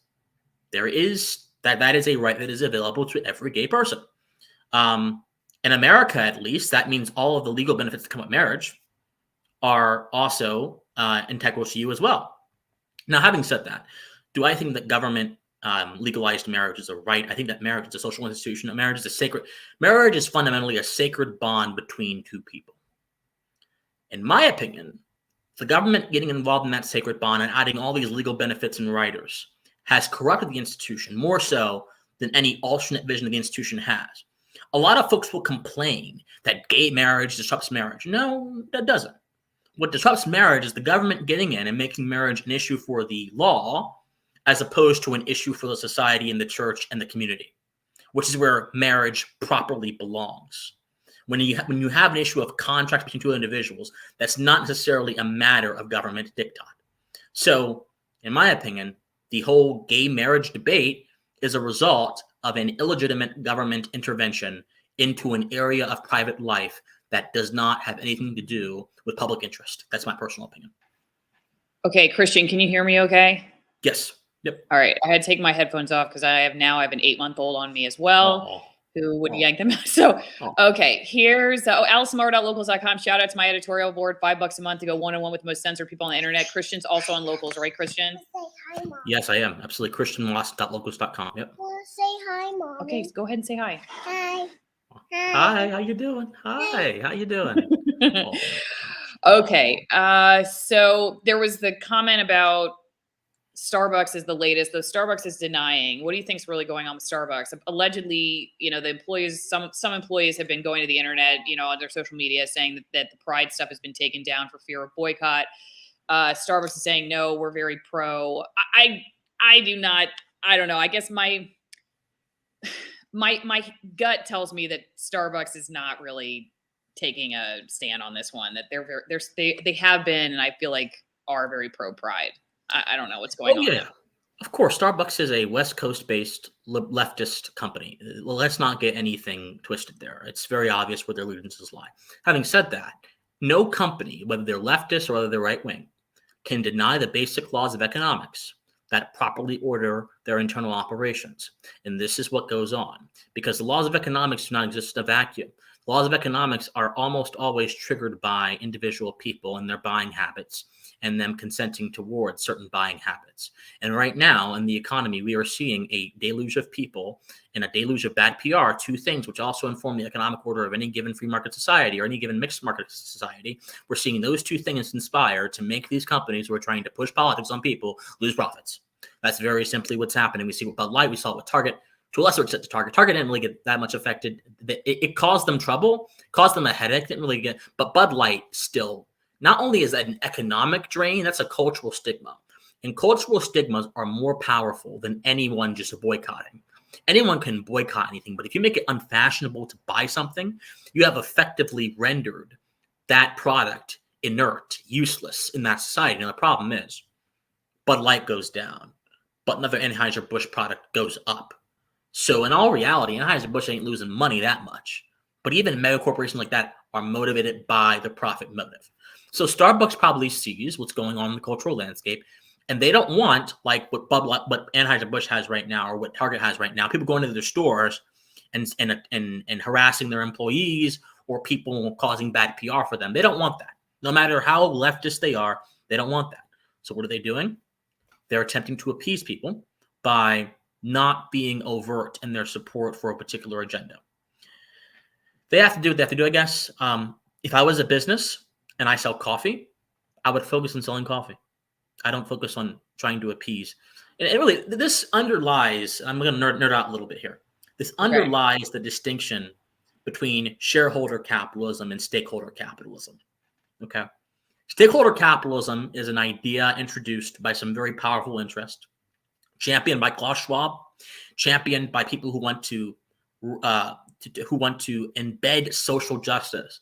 There is that is a right that is available to every gay person. In America, at least, that means all of the legal benefits that come with marriage are also integral to you as well. Now, having said that, do I think that government legalized marriage is a right? I think that marriage is a social institution. Marriage is fundamentally a sacred bond between two people. In my opinion, the government getting involved in that sacred bond and adding all these legal benefits and riders has corrupted the institution more so than any alternate vision of the institution has. A lot of folks will complain that gay marriage disrupts marriage. No, that doesn't. What disrupts marriage is the government getting in and making marriage an issue for the law as opposed to an issue for the society and the church and the community, which is where marriage properly belongs. When you have an issue of contract between two individuals, that's not necessarily a matter of government diktat. So, in my opinion, the whole gay marriage debate is a result of an illegitimate government intervention into an area of private life that does not have anything to do with public interest. That's my personal opinion. Okay, Christian, can you hear me okay? Yes. Yep. All right. I had to take my headphones off because I have an 8-month-old on me as well. Who would yank them out. So, okay, here's AlisonMower.locals.com. Shout out to my editorial board, $5 a month to go one-on-one with the most censored people on the internet. Christian's also on Locals, right, Christian? Say hi, Mom. Yes, I am. Absolutely. ChristianLost.locals.com. Yep. Say hi, Mom. Okay, go ahead and say hi. Hi. Hi, how you doing? Hi, how you doing? Okay, so there was the comment about Starbucks is the latest, though Starbucks is denying. What do you think is really going on with Starbucks? Allegedly, the employees, some employees have been going to the internet, on their social media saying that the Pride stuff has been taken down for fear of boycott. Starbucks is saying, no, we're very pro. I do not, I don't know. I guess my gut tells me that Starbucks is not really taking a stand on this one, that they have been, and I feel like are very pro Pride. I don't know what's going on. Yeah, of course. Starbucks is a West Coast-based leftist company. Well, let's not get anything twisted there. It's very obvious where their allegiances lie. Having said that, no company, whether they're leftist or whether they're right-wing, can deny the basic laws of economics that properly order their internal operations. And this is what goes on, because the laws of economics do not exist in a vacuum. Laws of economics are almost always triggered by individual people and their buying habits, and them consenting towards certain buying habits. And right now in the economy, we are seeing a deluge of people and a deluge of bad PR, two things which also inform the economic order of any given free market society or any given mixed market society. We're seeing those two things conspire to make these companies who are trying to push politics on people lose profits. That's very simply what's happening. We see with Bud Light, we saw it with Target, to a lesser extent to Target. Target didn't really get that much affected. It caused them trouble, caused them a headache, didn't really get, but Bud Light still, not only is that an economic drain, that's a cultural stigma. And cultural stigmas are more powerful than anyone just boycotting. Anyone can boycott anything, but if you make it unfashionable to buy something, you have effectively rendered that product inert, useless in that society. And the problem is, Bud Light goes down, but another Anheuser-Busch product goes up. So in all reality, Anheuser-Busch ain't losing money that much. But even mega corporations like that are motivated by the profit motive. So Starbucks probably sees what's going on in the cultural landscape, and they don't want, like what Anheuser-Busch has right now, or what Target has right now, people going into their stores and harassing their employees, or people causing bad PR for them. They don't want that. No matter how leftist they are, they don't want that. So what are they doing? They're attempting to appease people by not being overt in their support for a particular agenda. They have to do what they have to do, I guess. If I was a business and I sell coffee, I would focus on selling coffee. I don't focus on trying to appease. And really, this underlies, I'm going to nerd out a little bit here. This underlies the distinction between shareholder capitalism and stakeholder capitalism. Okay. Stakeholder capitalism is an idea introduced by some very powerful interest, championed by Klaus Schwab, championed by people who want to embed social justice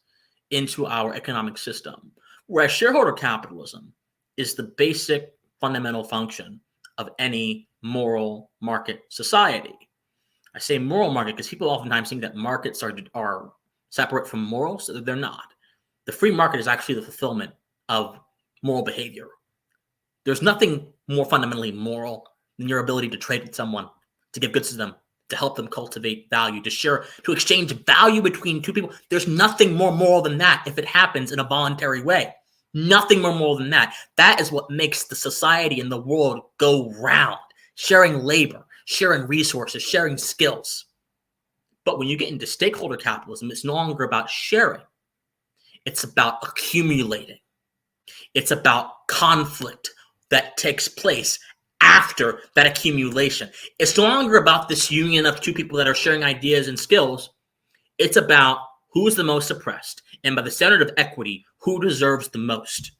into our economic system. Whereas shareholder capitalism is the basic fundamental function of any moral market society. I say moral market because people oftentimes think that markets are separate from morals. They're not. The free market is actually the fulfillment of moral behavior. There's nothing more fundamentally moral than your ability to trade with someone, to give goods to them, to help them cultivate value, to share, to exchange value between two people. There's nothing more moral than that if it happens in a voluntary way. Nothing more moral than that. That is what makes the society and the world go round. Sharing labor, sharing resources, sharing skills. But when you get into stakeholder capitalism, it's no longer about sharing. It's about accumulating. It's about conflict that takes place after that accumulation. It's no longer about this union of two people that are sharing ideas and skills. It's about who's the most oppressed, and by the standard of equity, who deserves the most.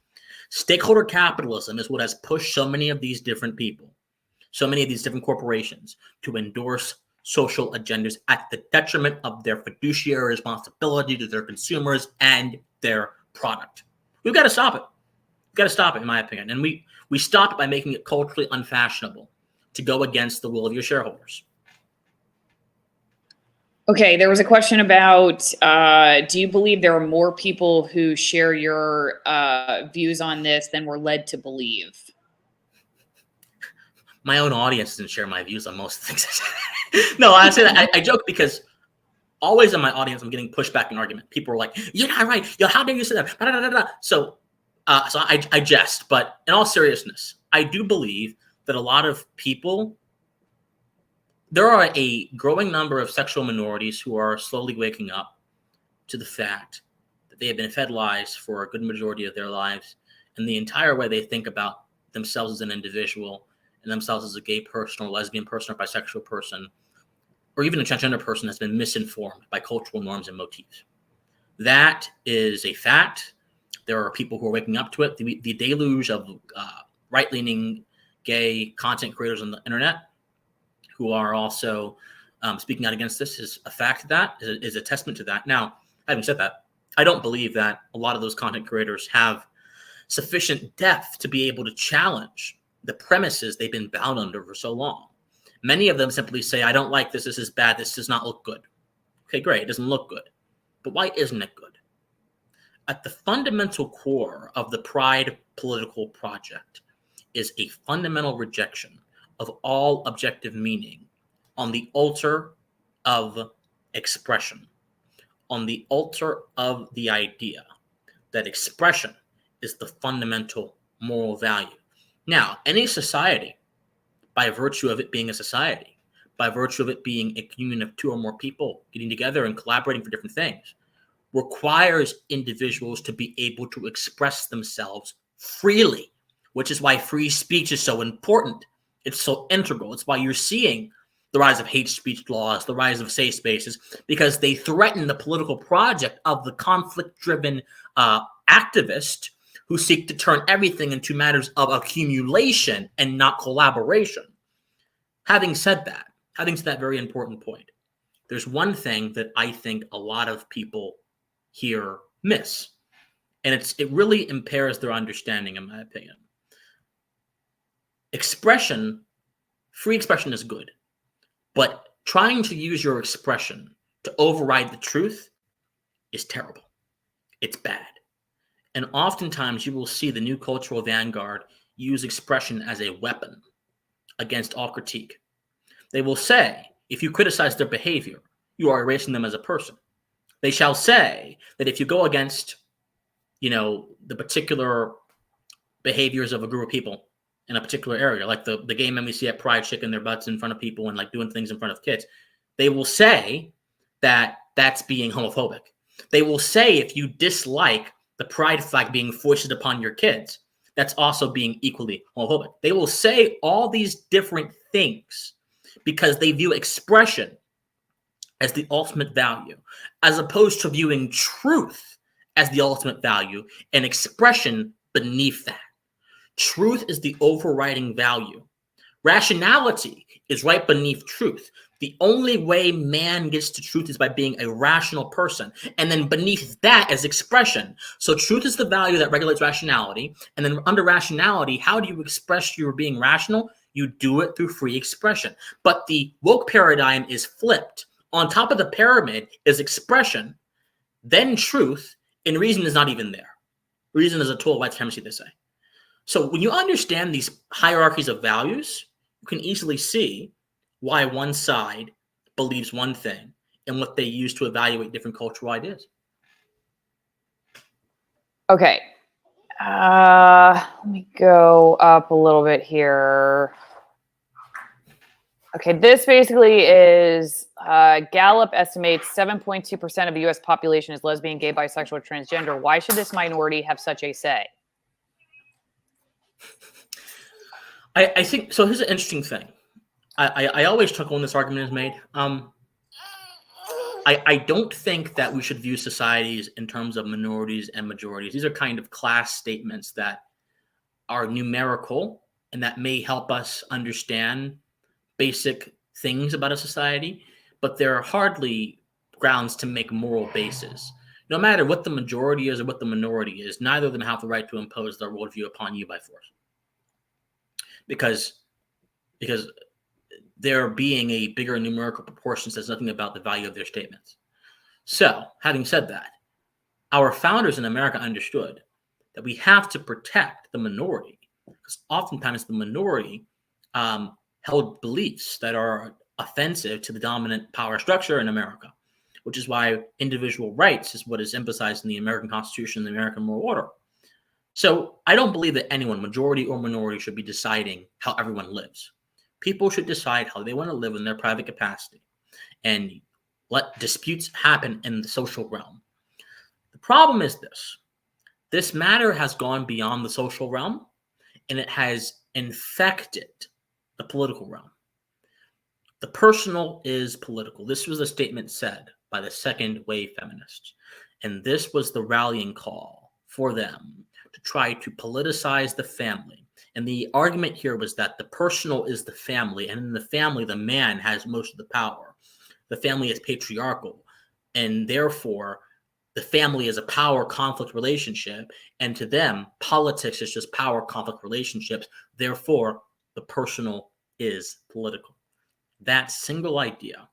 Stakeholder capitalism is what has pushed so many of these different people, so many of these different corporations to endorse social agendas at the detriment of their fiduciary responsibility to their consumers and their product. We've got to stop it. We've got to stop it, in my opinion. And we stop it by making it culturally unfashionable to go against the will of your shareholders. Okay, there was a question about, do you believe there are more people who share your views on this than we're led to believe? My own audience doesn't share my views on most things. No, I say that. I joke because always in my audience, I'm getting pushback and argument. People are like, "You're not right. Yo, how dare you say that?" Da, da, da, da. So I jest. But in all seriousness, I do believe that a lot of people, there are a growing number of sexual minorities who are slowly waking up to the fact that they have been fed lies for a good majority of their lives, and the entire way they think about themselves as an individual themselves as a gay person or lesbian person or bisexual person, or even a transgender person, has been misinformed by cultural norms and motifs. That is a fact. There are people who are waking up to it. The deluge of right-leaning gay content creators on the internet who are also speaking out against this is a fact. That is a testament to that. Now, having said that, I don't believe that a lot of those content creators have sufficient depth to be able to challenge the premises they've been bound under for so long. Many of them simply say, I don't like this, this is bad, this does not look good. Okay, great, it doesn't look good. But why isn't it good? At the fundamental core of the Pride political project is a fundamental rejection of all objective meaning on the altar of expression, on the altar of the idea that expression is the fundamental moral value. Now, any society, by virtue of it being a society, by virtue of it being a communion of two or more people getting together and collaborating for different things, requires individuals to be able to express themselves freely, which is why free speech is so important. It's so integral. It's why you're seeing the rise of hate speech laws, the rise of safe spaces, because they threaten the political project of the conflict-driven activist who seek to turn everything into matters of accumulation and not collaboration. Having said that very important point, there's one thing that I think a lot of people here miss, and it really impairs their understanding, in my opinion. Free expression is good, but trying to use your expression to override the truth is terrible. It's bad. And oftentimes you will see the new cultural vanguard use expression as a weapon against all critique. They will say, if you criticize their behavior, you are erasing them as a person. They shall say that if you go against, the particular behaviors of a group of people in a particular area, like the gay men we see at Pride shaking their butts in front of people and like doing things in front of kids, they will say that that's being homophobic. They will say if you dislike the pride flag being foisted upon your kids, that's also being equally homophobic. They will say all these different things because they view expression as the ultimate value, as opposed to viewing truth as the ultimate value and expression beneath that. Truth is the overriding value. Rationality is right beneath truth. The only way man gets to truth is by being a rational person. And then beneath that is expression. So truth is the value that regulates rationality. And then under rationality, how do you express your being rational? You do it through free expression. But the woke paradigm is flipped. On top of the pyramid is expression, then truth, and reason is not even there. Reason is a tool of white supremacy, they say. So when you understand these hierarchies of values, you can easily see why one side believes one thing and what they use to evaluate different cultural ideas. Okay. Let me go up a little bit here. Okay, this basically is Gallup estimates 7.2% of the U.S. population is lesbian, gay, bisexual, or transgender. Why should this minority have such a say? I think so. Here's an interesting thing. I always chuckle when this argument is made. I don't think that we should view societies in terms of minorities and majorities. These are kind of class statements that are numerical and that may help us understand basic things about a society, but they're hardly grounds to make moral bases. No matter what the majority is or what the minority is, neither of them have the right to impose their worldview upon you by force. Because there being a bigger numerical proportion says nothing about the value of their statements. So, having said that, our founders in America understood that we have to protect the minority, because oftentimes the minority held beliefs that are offensive to the dominant power structure in America, which is why individual rights is what is emphasized in the American Constitution and the American moral order. So I don't believe that anyone, majority or minority, should be deciding how everyone lives. People should decide how they want to live in their private capacity and let disputes happen in the social realm. The problem is this matter has gone beyond the social realm and it has infected the political realm. The personal is political. This was a statement said by the second wave feminists. And this was the rallying call for them to try to politicize the family. And the argument here was that the personal is the family, and in the family, the man has most of the power. The family is patriarchal, and therefore, the family is a power conflict relationship. And to them, politics is just power conflict relationships. Therefore, the personal is political. That single idea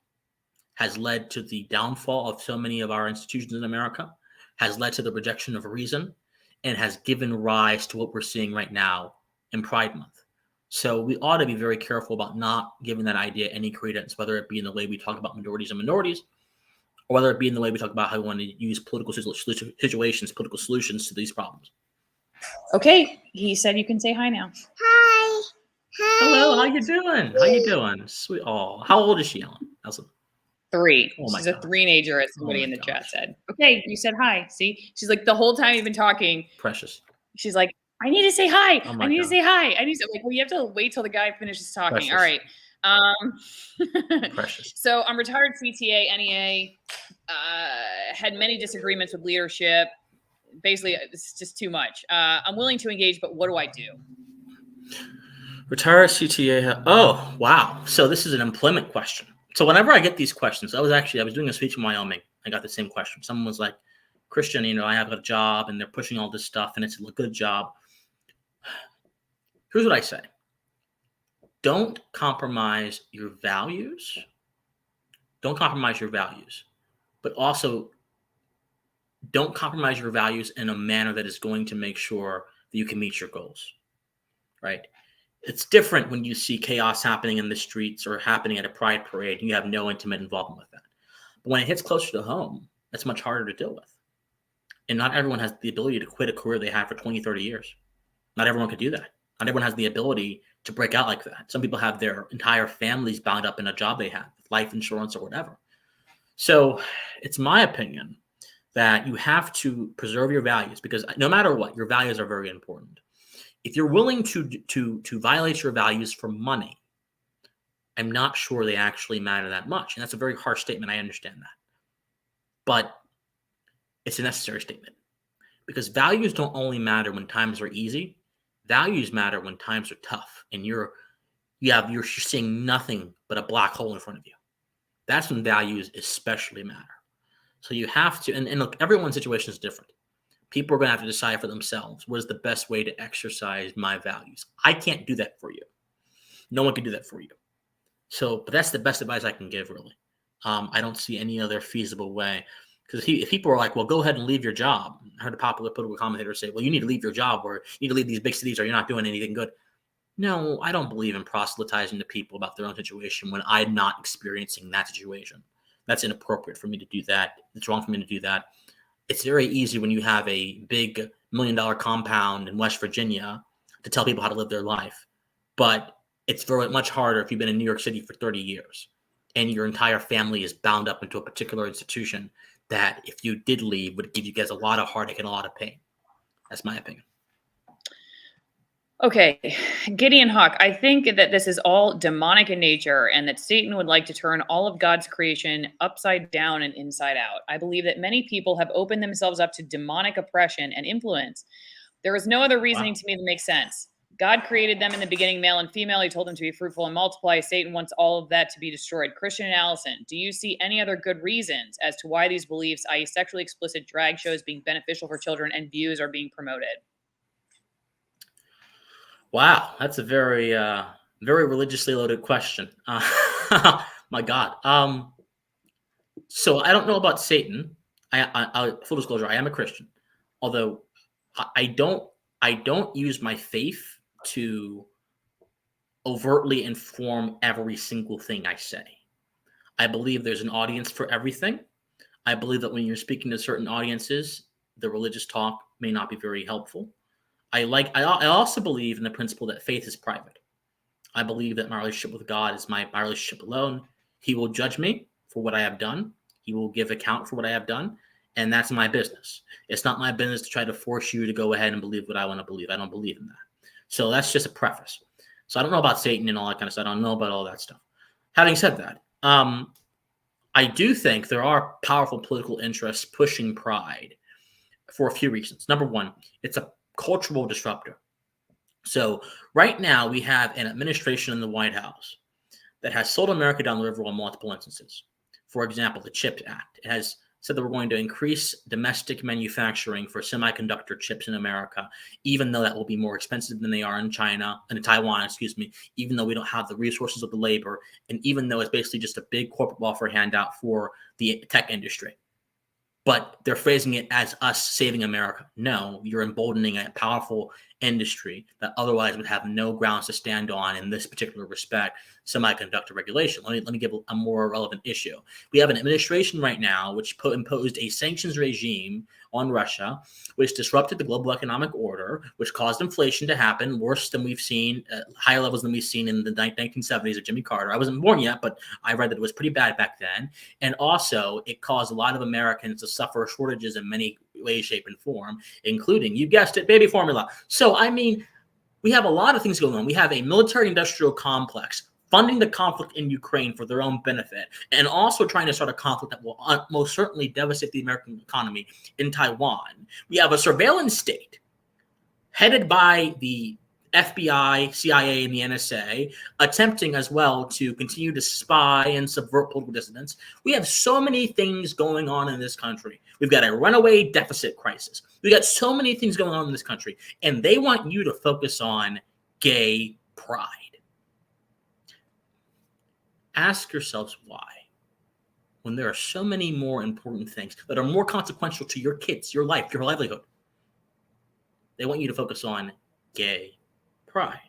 has led to the downfall of so many of our institutions in America, has led to the rejection of reason, and has given rise to what we're seeing right now in Pride Month. So we ought to be very careful about not giving that idea any credence, whether it be in the way we talk about majorities and minorities, or whether it be in the way we talk about how we want to use political situations, political solutions to these problems. Okay, he said you can say hi now. Hi. Hi. Hello, how you doing? How you doing? Sweet. Oh, how old is she, Ellen? Elsa? 3. Oh my She's a gosh. three-nager, as somebody Oh my in the chat gosh. said. Okay, you said hi. See, she's like the whole time you've been talking. Precious. She's like, I need to say hi. Oh my I need to God. say hi. I need to like. Well, you have to wait till the guy finishes talking. Precious. All right. Precious. So I'm retired CTA, NEA. Had many disagreements with leadership. Basically, it's just too much. I'm willing to engage, but what do I do? Retire CTA. Oh, wow. So this is an employment question. So whenever I get these questions, I was doing a speech in Wyoming. I got the same question. Someone was like, Christian, I have a job and they're pushing all this stuff and it's a good job. Here's what I say. Don't compromise your values. Don't compromise your values, but also don't compromise your values in a manner that is going to make sure that you can meet your goals, right? It's different when you see chaos happening in the streets or happening at a pride parade and you have no intimate involvement with that. But when it hits closer to home, that's much harder to deal with. And not everyone has the ability to quit a career they had for 20, 30 years. Not everyone could do that. Not everyone has the ability to break out like that. Some people have their entire families bound up in a job they have, life insurance or whatever. So it's my opinion that you have to preserve your values because no matter what, your values are very important. If you're willing to violate your values for money, I'm not sure they actually matter that much. And that's a very harsh statement. I understand that. But it's a necessary statement because values don't only matter when times are easy. Values matter when times are tough and you're seeing nothing but a black hole in front of you. That's when values especially matter. So you have to, and look, everyone's situation is different. People are going to have to decide for themselves what is the best way to exercise my values. I can't do that for you. No one can do that for you. So, but that's the best advice I can give, really. I don't see any other feasible way. Because if people are like, well, go ahead and leave your job. I heard a popular political commentator say, well, you need to leave your job or you need to leave these big cities or you're not doing anything good. No, I don't believe in proselytizing to people about their own situation when I'm not experiencing that situation. That's inappropriate for me to do that. It's wrong for me to do that. It's very easy when you have a big $1 million compound in West Virginia to tell people how to live their life. But it's very much harder if you've been in New York City for 30 years and your entire family is bound up into a particular institution that if you did leave would give you guys a lot of heartache and a lot of pain. That's my opinion. Okay, Gideon Hawk, I think that this is all demonic in nature and that Satan would like to turn all of God's creation upside down and inside out. I believe that many people have opened themselves up to demonic oppression and influence. There is no other reasoning to me that makes sense. God created them in the beginning, male and female. He told them to be fruitful and multiply. Satan wants all of that to be destroyed. Christian and Allison, do you see any other good reasons as to why these beliefs, i.e. sexually explicit drag shows being beneficial for children and views are being promoted? Wow, that's a very, very religiously loaded question. My God. So I don't know about Satan. I full disclosure, I am a Christian, although I don't use my faith to overtly inform every single thing I say. I believe there's an audience for everything. I believe that when you're speaking to certain audiences, the religious talk may not be very helpful. I also believe in the principle that faith is private. I believe that my relationship with God is my relationship alone. He will judge me for what I have done. He will give account for what I have done. And that's my business. It's not my business to try to force you to go ahead and believe what I want to believe. I don't believe in that. So that's just a preface. So I don't know about Satan and all that kind of stuff. I don't know about all that stuff. Having said that, I do think there are powerful political interests pushing pride for a few reasons. Number one, it's a cultural disruptor. So right now we have an administration in the White House that has sold America down the river on multiple instances. For example, the CHIPS Act. It has said that we're going to increase domestic manufacturing for semiconductor chips in America, even though that will be more expensive than they are in China and in Taiwan, even though we don't have the resources of the labor, and even though it's basically just a big corporate welfare handout for the tech industry. But they're phrasing it as us saving America. No, you're emboldening a powerful industry that otherwise would have no grounds to stand on in this particular respect, semiconductor regulation. Let me give a more relevant issue. We have an administration right now which imposed a sanctions regime on Russia, which disrupted the global economic order, which caused inflation to happen worse than we've seen, higher levels than we've seen in the 1970s of Jimmy Carter. I wasn't born yet, but I read that it was pretty bad back then. And also, it caused a lot of Americans to suffer shortages in many ways, shape, and form, including, you guessed it, baby formula. So, I mean, we have a lot of things going on. We have a military-industrial complex funding the conflict in Ukraine for their own benefit, and also trying to start a conflict that will most certainly devastate the American economy in Taiwan. We have a surveillance state headed by the FBI, CIA, and the NSA, attempting as well to continue to spy and subvert political dissidents. We have so many things going on in this country. We've got a runaway deficit crisis. We've got so many things going on in this country, and they want you to focus on gay pride. Ask yourselves why, when there are so many more important things that are more consequential to your kids, your life, your livelihood. They want you to focus on gay pride.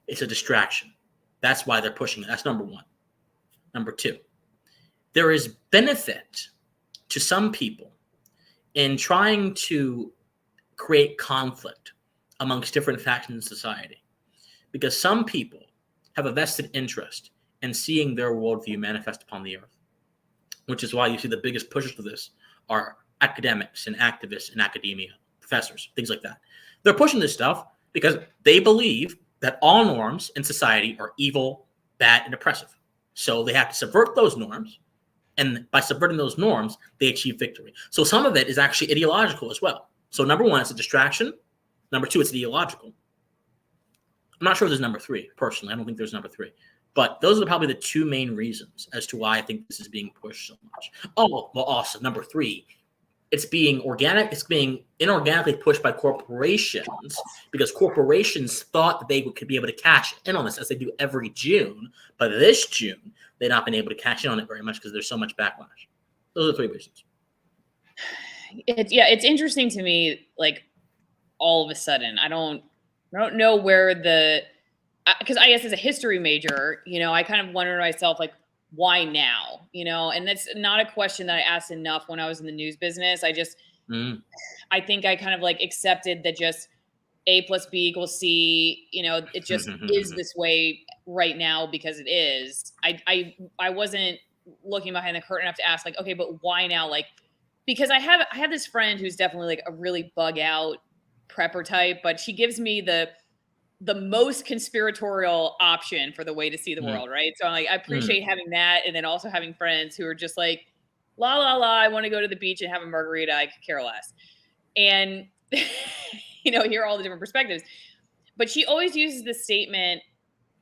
It's a distraction. That's why they're pushing it. That's number one. Number two, there is benefit to some people in trying to create conflict amongst different factions in society, because some people have a vested interest in seeing their worldview manifest upon the earth, which is why you see the biggest pushers for this are academics and activists in academia, professors, things like that. They're pushing this stuff because they believe that all norms in society are evil, bad, and oppressive. So they have to subvert those norms, and by subverting those norms, they achieve victory. So some of it is actually ideological as well. So number one, it's a distraction. Number two, it's ideological. I'm not sure if there's number three, personally. I don't think there's number three. But those are probably the two main reasons as to why I think this is being pushed so much. Oh, well, also, number three, it's being inorganically pushed by corporations, because corporations thought that they could be able to cash in on this, as they do every June. But this June, they've not been able to cash in on it very much because there's so much backlash. Those are the three reasons. It's interesting to me, like, all of a sudden, I don't know where because I guess as a history major, I kind of wonder to myself, like, why now? And that's not a question that I asked enough when I was in the news business. I think I kind of like accepted that just A plus B equals C, it just is this way right now because it is. I wasn't looking behind the curtain enough to ask, like, okay, but why now? Like, because I have this friend who's definitely like a really bug out prepper type, but she gives me the most conspiratorial option for the way to see the world, right? So I'm like, I appreciate having that, and then also having friends who are just like, la la la, I want to go to the beach and have a margarita, I could care less, and hear all the different perspectives. But she always uses the statement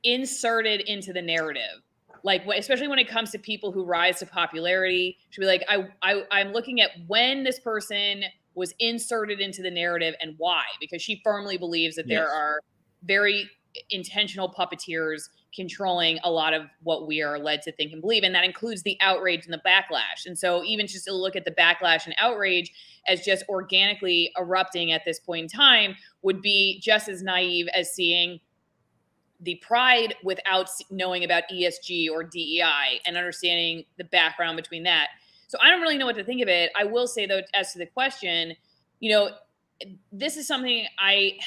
inserted into the narrative, like especially when it comes to people who rise to popularity. She'll be like, I'm looking at when this person was inserted into the narrative and why, because she firmly believes that there are very intentional puppeteers controlling a lot of what we are led to think and believe. And that includes the outrage and the backlash. And so even just to look at the backlash and outrage as just organically erupting at this point in time would be just as naive as seeing the pride without knowing about ESG or DEI and understanding the background between that. So I don't really know what to think of it. I will say, though, as to the question, this is something I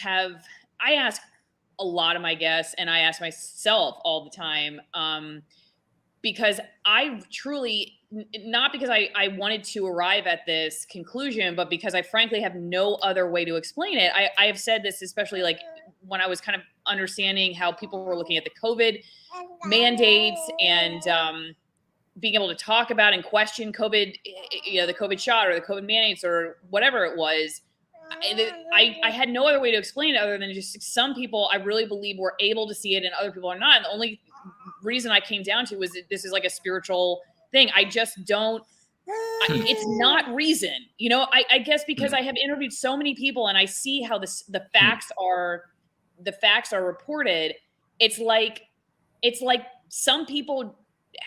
ask a lot of my guests, and I ask myself all the time, because I truly, not because I wanted to arrive at this conclusion, but because I frankly have no other way to explain it. I have said this, especially like when I was kind of understanding how people were looking at the COVID mandates and being able to talk about and question COVID, the COVID shot or the COVID mandates or whatever it was. I had no other way to explain it other than just some people I really believe were able to see it and other people are not. And the only reason I came down to was that this is like a spiritual thing. I just don't, it's not reason, I guess because I have interviewed so many people and I see how the facts are reported. It's like some people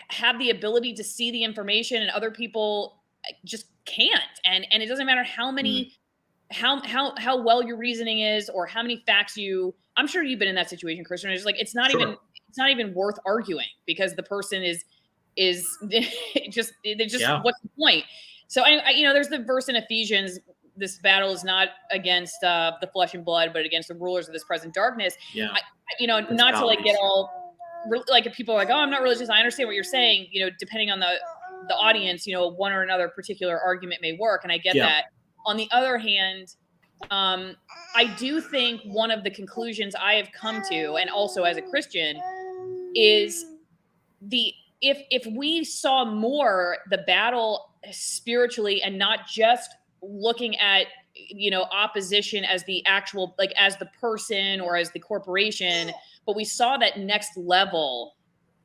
have the ability to see the information and other people just can't. And it doesn't matter how many, how well your reasoning is or how many facts I'm sure you've been in that situation, Christian. It's like, it's not even worth arguing because the person is just what's the point? So I there's the verse in Ephesians, this battle is not against the flesh and blood, but against the rulers of this present darkness. Yeah. Not to like get all like if people are like, oh, I'm not religious. I understand what you're saying. Depending on the audience, one or another particular argument may work. And I get that. On the other hand, I do think one of the conclusions I have come to, and also as a Christian, is if we saw more the battle spiritually and not just looking at opposition as the actual, like as the person or as the corporation, but we saw that next level,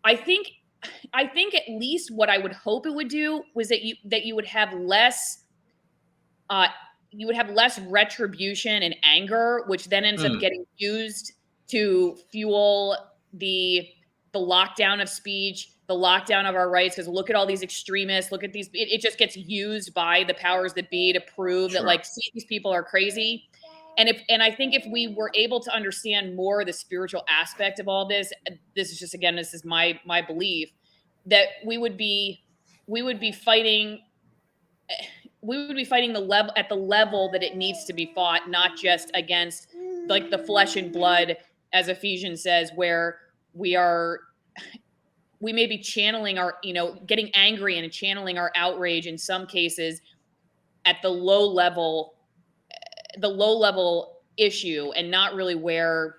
I think at least what I would hope it would do was that you would have less retribution and anger, which then ends up getting used to fuel the lockdown of speech, the lockdown of our rights. Because look at all these extremists, look at these, it just gets used by the powers that be to prove that like, see, these people are crazy. And I think if we were able to understand more the spiritual aspect of all this is my belief, that we would be fighting the level at the level that it needs to be fought, not just against like the flesh and blood, as Ephesians says, where we may be channeling our, getting angry and channeling our outrage in some cases at the low level issue, and not really where,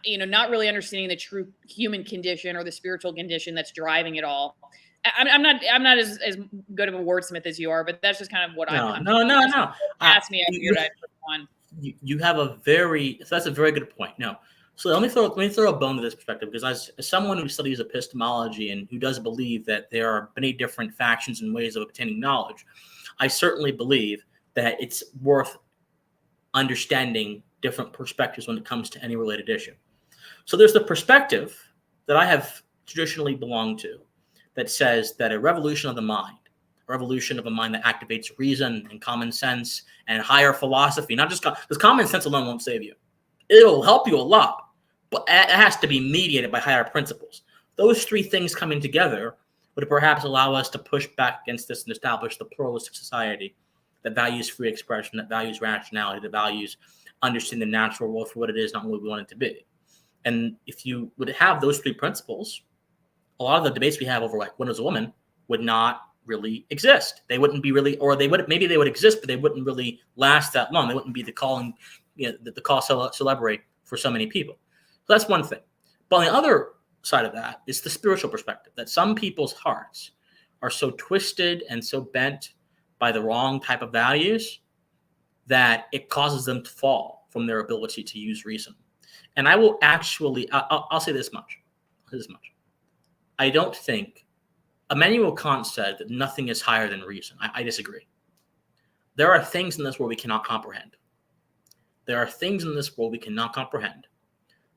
not really understanding the true human condition or the spiritual condition that's driving it all. I'm not as good of a wordsmith as you are, but that's just kind of what I'm. No. Ask me. I figured I'd put on. You have that's a very good point. No. So let me throw a bone to this perspective, because as someone who studies epistemology and who does believe that there are many different factions and ways of obtaining knowledge, I certainly believe that it's worth understanding different perspectives when it comes to any related issue. So there's the perspective that I have traditionally belonged to that says that a revolution of the mind, a revolution of a mind that activates reason and common sense and higher philosophy, not just because common sense alone won't save you. It'll help you a lot, but it has to be mediated by higher principles. Those three things coming together would perhaps allow us to push back against this and establish the pluralistic society that values free expression, that values rationality, that values understanding the natural world for what it is, not what we want it to be. And if you would have those three principles, a lot of the debates we have over like what is a woman would not really exist. They wouldn't be really, or maybe they would exist, but they wouldn't really last that long. They wouldn't be the calling, the cause celebrate for so many people. So that's one thing. But on the other side of that is the spiritual perspective, that some people's hearts are so twisted and so bent by the wrong type of values that it causes them to fall from their ability to use reason. And I will actually, I'll say this much. I don't think, Immanuel Kant said that nothing is higher than reason. I disagree. There are things in this world we cannot comprehend. There are things in this world we cannot comprehend.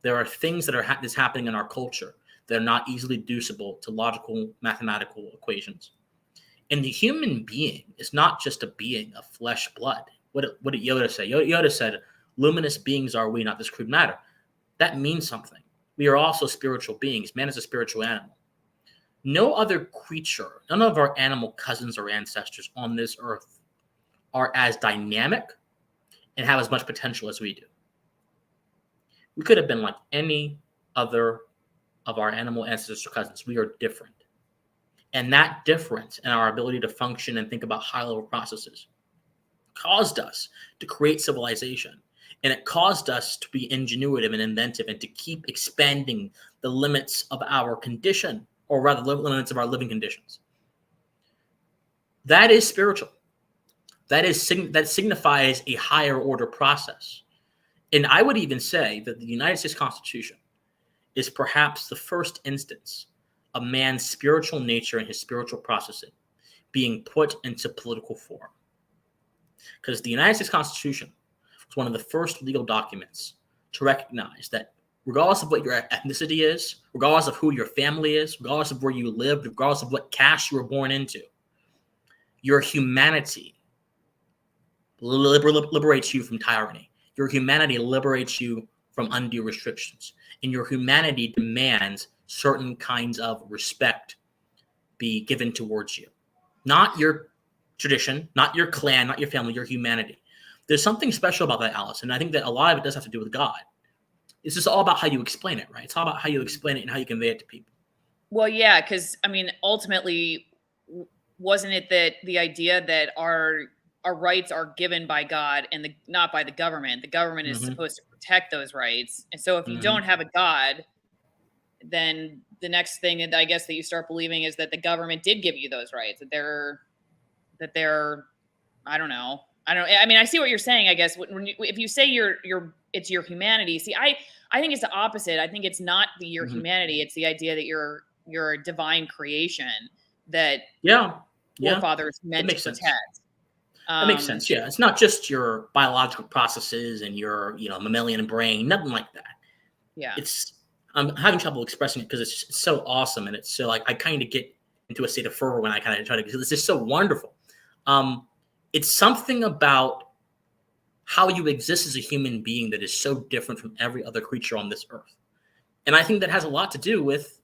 There are things that are that's happening in our culture that are not easily deducible to logical mathematical equations. And the human being is not just a being of flesh, blood. What did Yoda say? Yoda said, luminous beings are we, not this crude matter. That means something. We are also spiritual beings. Man is a spiritual animal. No other creature, none of our animal cousins or ancestors on this earth are as dynamic and have as much potential as we do. We could have been like any other of our animal ancestors or cousins. We are different. And that difference in our ability to function and think about high-level processes caused us to create civilization And it caused us to be ingenuitive and inventive and to keep expanding the limits of our condition, or rather the limits of our living conditions. That is spiritual. That signifies a higher order process. And I would even say that the United States Constitution is perhaps the first instance of man's spiritual nature and his spiritual processing being put into political form. Because the United States Constitution was one of the first legal documents to recognize that regardless of what your ethnicity is, regardless of who your family is, regardless of where you live, regardless of what caste you were born into, your humanity liberates you from tyranny. Your humanity liberates you from undue restrictions. And your humanity demands certain kinds of respect be given towards you. Not your tradition, not your clan, not your family, your humanity. There's something special about that, Alice. And I think that a lot of it does have to do with God. It's just all about how you explain it, right? It's all about how you explain it and how you convey it to people. Well, yeah, because I mean, ultimately, wasn't it that the idea that our rights are given by God and not by the government? The government is supposed to protect those rights. And so if you don't have a God, then the next thing that I guess that you start believing is that the government did give you those rights, that they're, I don't know. I mean, I see what you're saying, I guess. If you say it's your humanity, see, I think it's the opposite. I think it's not your humanity. It's the idea that you're a divine creation that forefathers meant to protect. That makes sense. Yeah. It's not just your biological processes and your, mammalian brain, nothing like that. Yeah. I'm having trouble expressing it because it's so awesome. And it's so like, I kind of get into a state of fervor when I kind of try to, because it's just so wonderful. It's something about how you exist as a human being that is so different from every other creature on this earth. And I think that has a lot to do with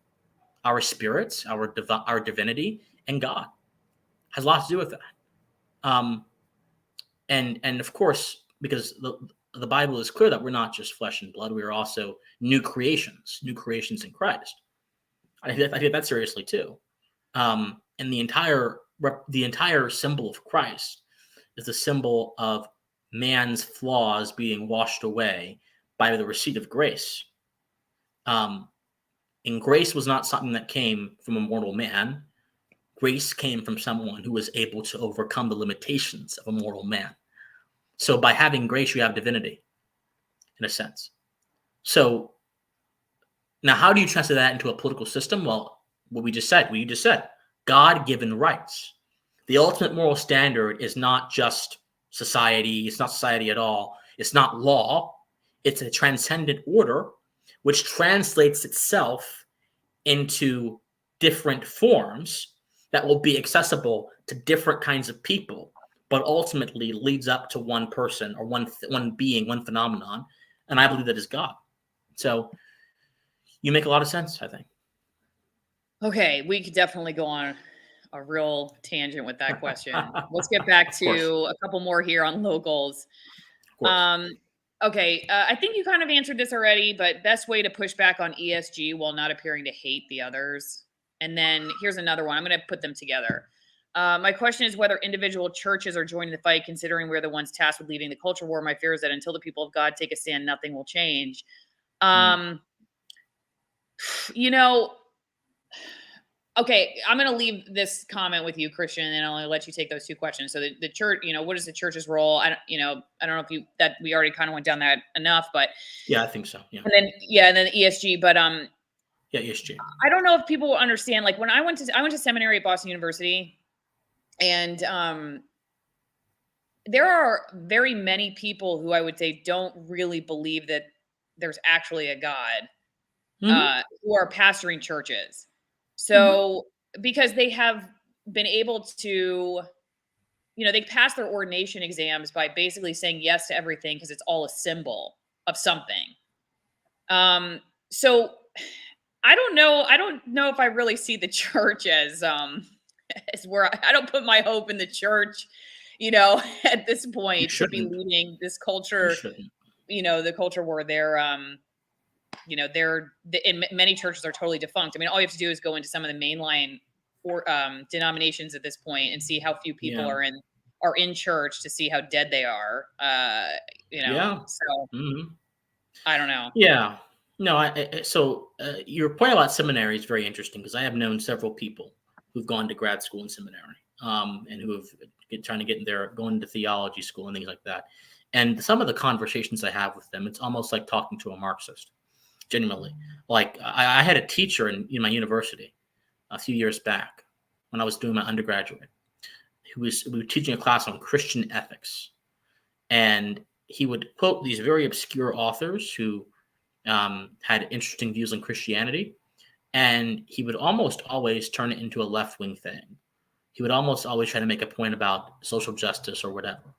our spirits, our divinity, and God. Has a lot to do with that. And of course, because the Bible is clear that we're not just flesh and blood, we are also new creations in Christ. I take that seriously too. And the entire symbol of Christ is a symbol of man's flaws being washed away by the receipt of grace. And grace was not something that came from a mortal man. Grace came from someone who was able to overcome the limitations of a mortal man. So by having grace, you have divinity, in a sense. So now how do you translate that into a political system? Well, what you just said, God-given rights. The ultimate moral standard is not just society. It's not society at all. It's not law. It's a transcendent order, which translates itself into different forms that will be accessible to different kinds of people, but ultimately leads up to one person or one being, one phenomenon. And I believe that is God. So you make a lot of sense, I think. Okay, we could definitely go on a real tangent with that question. Let's get back to a couple more here on locals. Okay, I think you kind of answered this already, but best way to push back on ESG while not appearing to hate the others. And then here's another one. I'm going to put them together. My question is whether individual churches are joining the fight, considering we're the ones tasked with leading the culture war. My fear is that until the people of God take a stand, nothing will change. Okay, I'm going to leave this comment with you, Christian, and I'll let you take those two questions. So the church, what is the church's role? I don't know if we already kind of went down that enough, but yeah, I think so. Yeah. And then ESG, but ESG. I don't know if people will understand. Like when I went to seminary at Boston University, and there are very many people who I would say don't really believe that there's actually a God, who are pastoring churches. So because they have been able to, they pass their ordination exams by basically saying yes to everything because it's all a symbol of something. So I don't know. I don't know if I really see the church as where I don't put my hope in the church, at this point to be leading this culture, the culture where many churches are totally defunct. I mean, all you have to do is go into some of the mainline or denominations at this point and see how few people are in are in church to see how dead they are. Yeah. So Mhm. I don't know. Yeah. No, your point about seminary is very interesting because I have known several people who've gone to grad school and seminary, and who have trying to get in there, going to theology school and things like that. And some of the conversations I have with them, it's almost like talking to a Marxist, genuinely. Like I had a teacher in my university a few years back when I was doing my undergraduate, we were teaching a class on Christian ethics, and he would quote these very obscure authors who had interesting views on Christianity, and he would almost always turn it into a left-wing thing. He would almost always try to make a point about social justice or whatever.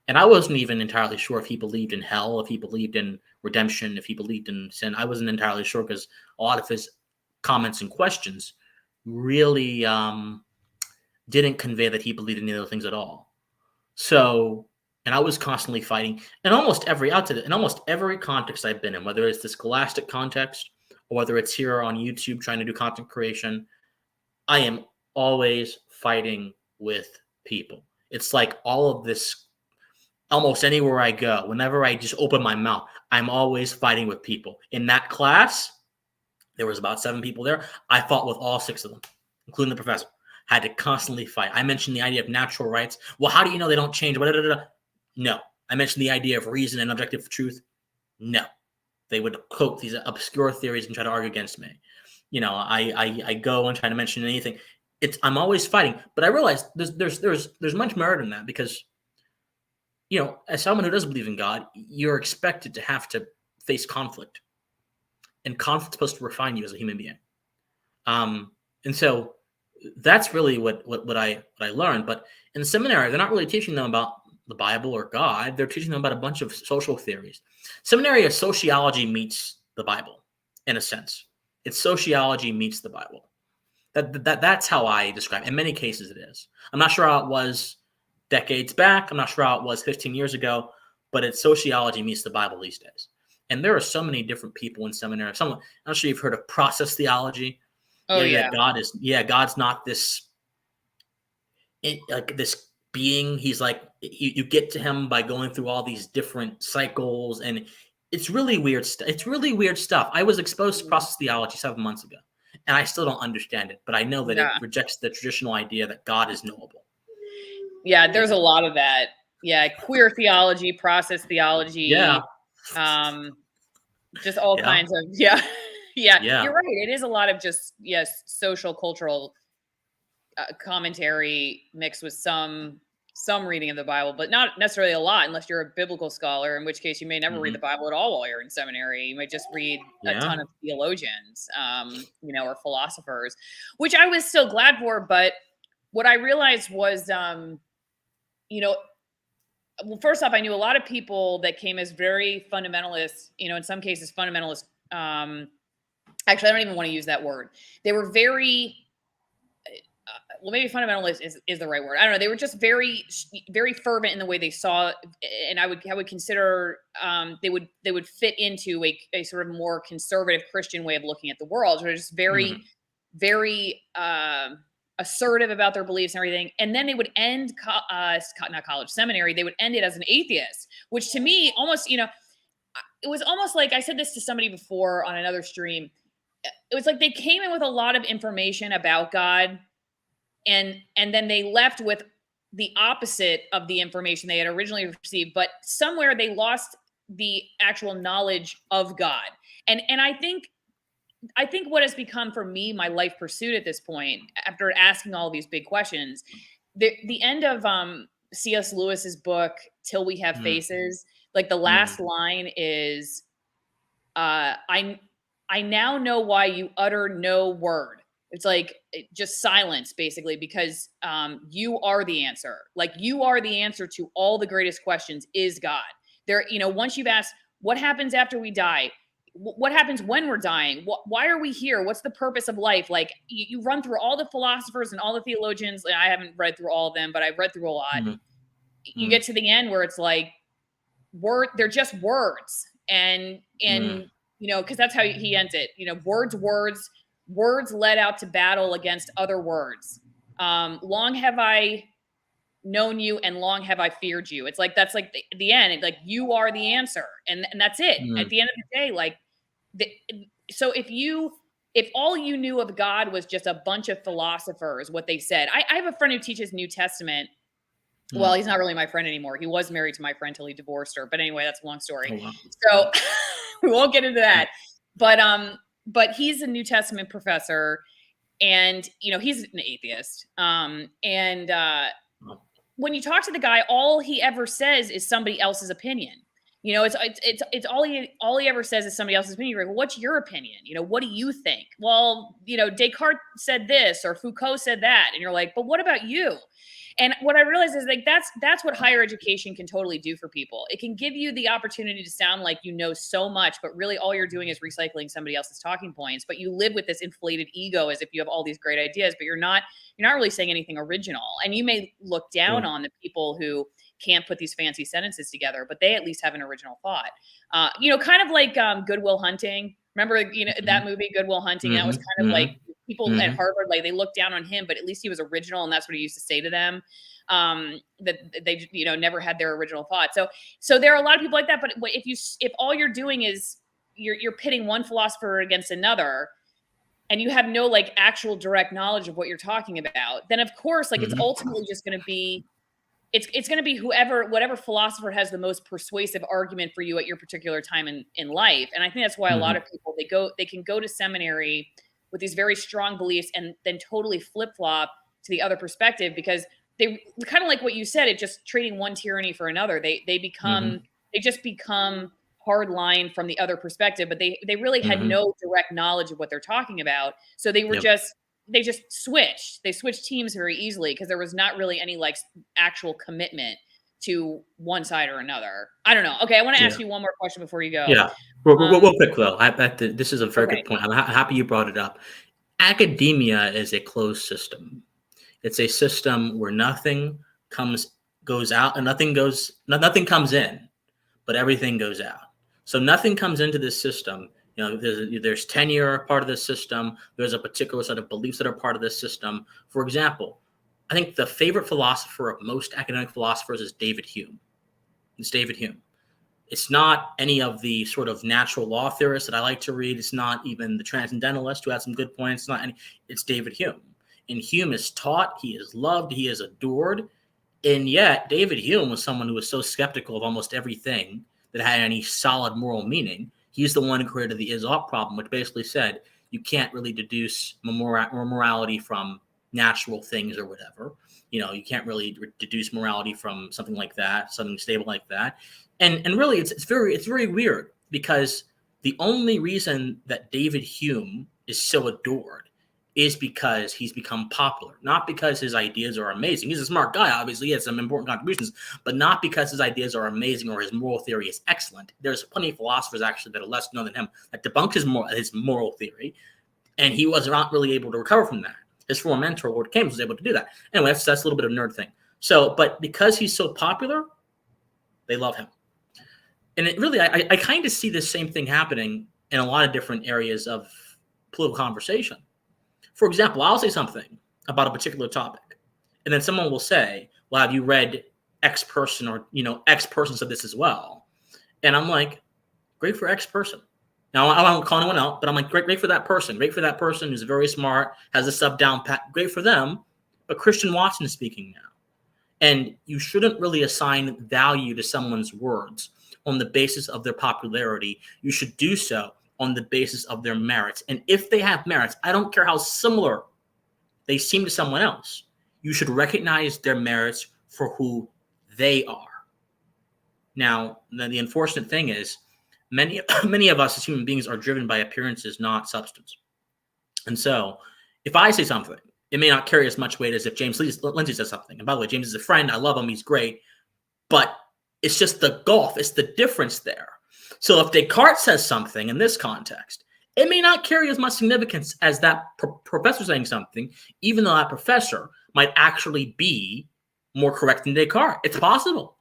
And I wasn't even entirely sure if he believed in hell, if he believed in redemption, if he believed in sin. I wasn't entirely sure because a lot of his comments and questions really didn't convey that he believed in any of those things at all. So, and I was constantly fighting in almost every context I've been in, whether it's the scholastic context or whether it's here on YouTube trying to do content creation, I am always fighting with people. It's like all of this, almost anywhere I go, whenever I just open my mouth, I'm always fighting with people. In that class, there was about 7 people there. I fought with all 6 of them, including the professor. Had to constantly fight. I mentioned the idea of natural rights. Well, how do you know they don't change? No. I mentioned the idea of reason and objective truth. No. They would quote these obscure theories and try to argue against me. I go and try to mention anything. I'm always fighting, but I realize there's much merit in that because, as someone who does believe in God, you're expected to have to face conflict, and conflict's supposed to refine you as a human being. And so that's really what I learned. But in the seminary, they're not really teaching them about the Bible or God. They're teaching them about a bunch of social theories. Seminary is sociology meets the Bible, in a sense. It's sociology meets the Bible. That's how I describe it. In many cases, it is. I'm not sure how it was decades back. I'm not sure how it was 15 years ago, but it's sociology meets the Bible these days. And there are so many different people in seminary. I'm not sure you've heard of process theology. Oh, yeah. God's not this this being. He's like, you get to him by going through all these different cycles, and it's really weird. It's really weird stuff. I was exposed to process theology 7 months ago, and I still don't understand it, but I know that it rejects the traditional idea that God is knowable. Yeah, there's a lot of that. Yeah, queer theology, process theology. Yeah. Just all kinds of yeah. You're right. It is a lot of just social, cultural commentary mixed with some reading of the Bible, but not necessarily a lot unless you're a biblical scholar, in which case you may never read the Bible at all while you're in seminary. You might just read a ton of theologians, or philosophers, which I was still glad for. But what I realized was, well, first off, I knew a lot of people that came as very fundamentalist, in some cases fundamentalist. Actually, I don't even want to use that word. They were very, well, maybe fundamentalist is the right word. I don't know. They were just very, very fervent in the way they saw, and I would consider they would fit into a sort of more conservative Christian way of looking at the world. They're just very, very assertive about their beliefs and everything. And then they would end seminary. They would end it as an atheist, which to me almost, it was almost like, I said this to somebody before on another stream. It was like they came in with a lot of information about God, and then they left with the opposite of the information they had originally received, but somewhere they lost the actual knowledge of God. And I think what has become for me my life pursuit at this point, after asking all these big questions, the end of C.S. Lewis's book Till We Have Faces, like the last line is, I now know why you utter no word. It's like just silence, basically, because you are the answer. Like, you are the answer to all the greatest questions is God. There, once you've asked what happens after we die, what happens when we're dying, why are we here? What's the purpose of life? Like, you run through all the philosophers and all the theologians. I haven't read through all of them, but I've read through a lot. You get to the end where it's like, they're just words. And because that's how he ends it. Words led out to battle against other words. Long have I known you and long have I feared you. It's like, that's like the end. Like, you are the answer. And that's it. At the end of the day, like, so if all you knew of God was just a bunch of philosophers, what they said, I have a friend who teaches New Testament. Well, he's not really my friend anymore. He was married to my friend till he divorced her. But anyway, that's a long story. Oh, wow. So we won't get into that. But he's a New Testament professor, and he's an atheist. When you talk to the guy, all he ever says is somebody else's opinion. It's all he ever says is somebody else's opinion. You're like, well, what's your opinion? What do you think? Well, Descartes said this or Foucault said that. And you're like, but what about you? And what I realized is, like, that's what higher education can totally do for people. It can give you the opportunity to sound like you know so much, but really all you're doing is recycling somebody else's talking points. But you live with this inflated ego as if you have all these great ideas, but you're not really saying anything original. And you may look down on the people who can't put these fancy sentences together, but they at least have an original thought. Kind of like Good Will Hunting. Remember, that movie, Good Will Hunting? That was kind of like people at Harvard, like, they looked down on him, but at least he was original, and that's what he used to say to them. That they, never had their original thought. So there are a lot of people like that. But if all you're doing is you're pitting one philosopher against another, and you have no like actual direct knowledge of what you're talking about, then of course, like, it's ultimately just going to be. It's going to be whatever philosopher has the most persuasive argument for you at your particular time in life. And I think that's why a lot of people, they can go to seminary with these very strong beliefs and then totally flip-flop to the other perspective, because they kind of like what you said, it just trading one tyranny for another. They just become hard line from the other perspective, but they really had no direct knowledge of what they're talking about. So they were they switched teams very easily because there was not really any like actual commitment to one side or another. I don't know. Okay, I want to ask you one more question before you go. Yeah, real quick though. This is a very good point. I'm happy you brought it up. Academia is a closed system. It's a system where nothing goes out and nothing comes in, but everything goes out. So nothing comes into this system. There's tenure part of the system. There's a particular set of beliefs that are part of this system. For example, I think the favorite philosopher of most academic philosophers is David Hume. It's David Hume. It's not any of the sort of natural law theorists that I like to read. It's not even the transcendentalist who has some good points. It's David Hume. And Hume is taught, he is loved, he is adored. And yet David Hume was someone who was so skeptical of almost everything that had any solid moral meaning. He's the one who created the Aesop problem, which basically said you can't really deduce morality from natural things or whatever. You can't really deduce morality from something like that, something stable like that. And really, it's very weird, because the only reason that David Hume is so adored is because he's become popular, not because his ideas are amazing. He's a smart guy, obviously, he has some important contributions, but not because his ideas are amazing or his moral theory is excellent. There's plenty of philosophers actually that are less known than him that debunked his moral theory, and he was not really able to recover from that. His former mentor, Lord Keynes, was able to do that. Anyway, that's a little bit of a nerd thing. So, but because he's so popular, they love him. And it really, I kind of see the same thing happening in a lot of different areas of political conversation. For example, I'll say something about a particular topic, and then someone will say, well, have you read X person, or, X person said this as well. And I'm like, great for X person. Now, I won't call anyone out, but I'm like, great for that person. Great for that person who's very smart, has a sub down pat. Great for them. But Christian Watson is speaking now. And you shouldn't really assign value to someone's words on the basis of their popularity. You should do so on the basis of their merits. And if they have merits, I don't care how similar they seem to someone else, you should recognize their merits for who they are. Now, the unfortunate thing is, many of us as human beings are driven by appearances, not substance. And so if I say something, it may not carry as much weight as if James Lindsay says something. And by the way, James is a friend. I love him. He's great. But it's just the gulf. It's the difference there. So if Descartes says something in this context, it may not carry as much significance as that professor saying something, even though that professor might actually be more correct than Descartes. It's possible.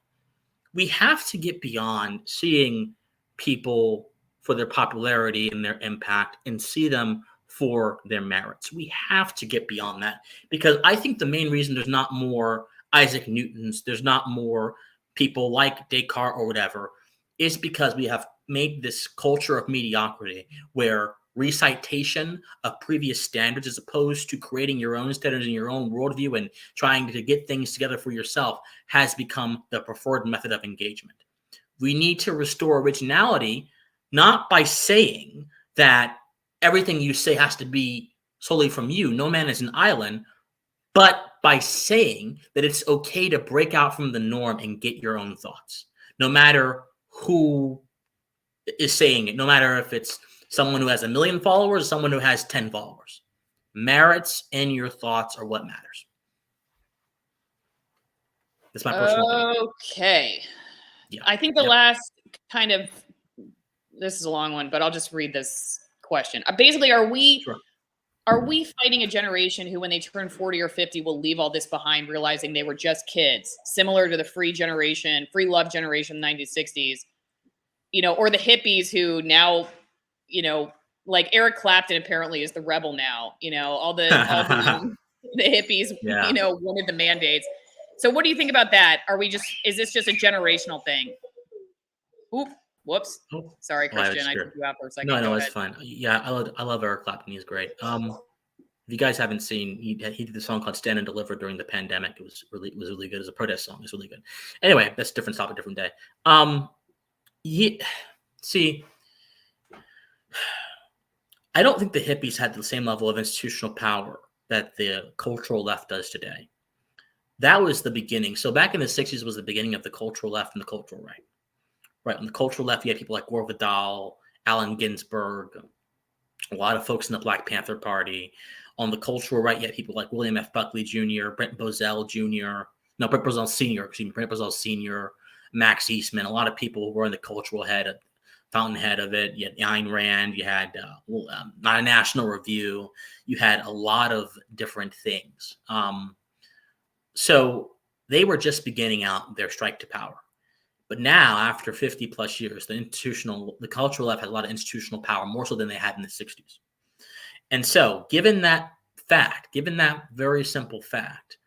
We have to get beyond seeing people for their popularity and their impact and see them for their merits. We have to get beyond that, because I think the main reason there's not more Isaac Newtons, there's not more people like Descartes or whatever, is because we have made this culture of mediocrity where recitation of previous standards, as opposed to creating your own standards and your own worldview and trying to get things together for yourself, has become the preferred method of engagement. We need to restore originality, not by saying that everything you say has to be solely from you. No man is an island. But by saying that it's okay to break out from the norm and get your own thoughts, no matter who is saying it, no matter if it's someone who has 1 million followers or someone who has 10 followers. Merits in your thoughts are what matters. That's my personal opinion. Okay. Yeah. I think the last kind of, this is a long one, but I'll just read this question. Basically, are we fighting a generation who, when they turn 40 or 50, will leave all this behind, realizing they were just kids, similar to the free love generation in the 1960s, or the hippies who now, like Eric Clapton apparently is the rebel now, all the hippies, wanted the mandates. So what do you think about that? Is this just a generational thing? Oop, whoops. Sorry, Christian. I took you out for a second. No, it's fine. Yeah, I love Eric Clapton. He's great. If you guys haven't seen, he did a song called "Stand and Deliver" during the pandemic. It was really good. It's a protest song. It's really good. Anyway, that's a different topic, different day. See, I don't think the hippies had the same level of institutional power that the cultural left does today. That was the beginning. So back in the 60s was the beginning of the cultural left and the cultural right. Right. On the cultural left, you had people like Gore Vidal, Allen Ginsberg, a lot of folks in the Black Panther Party. On the cultural right, you had people like William F. Buckley Jr., Brent Bozell Sr., Max Eastman, a lot of people who were in the cultural fountainhead of it. You had Ayn Rand, you had Not a National Review, you had a lot of different things. So they were just beginning out their strike to power. But now, after 50 plus years, the cultural left has a lot of institutional power, more so than they had in the 60s. And so, given that very simple fact,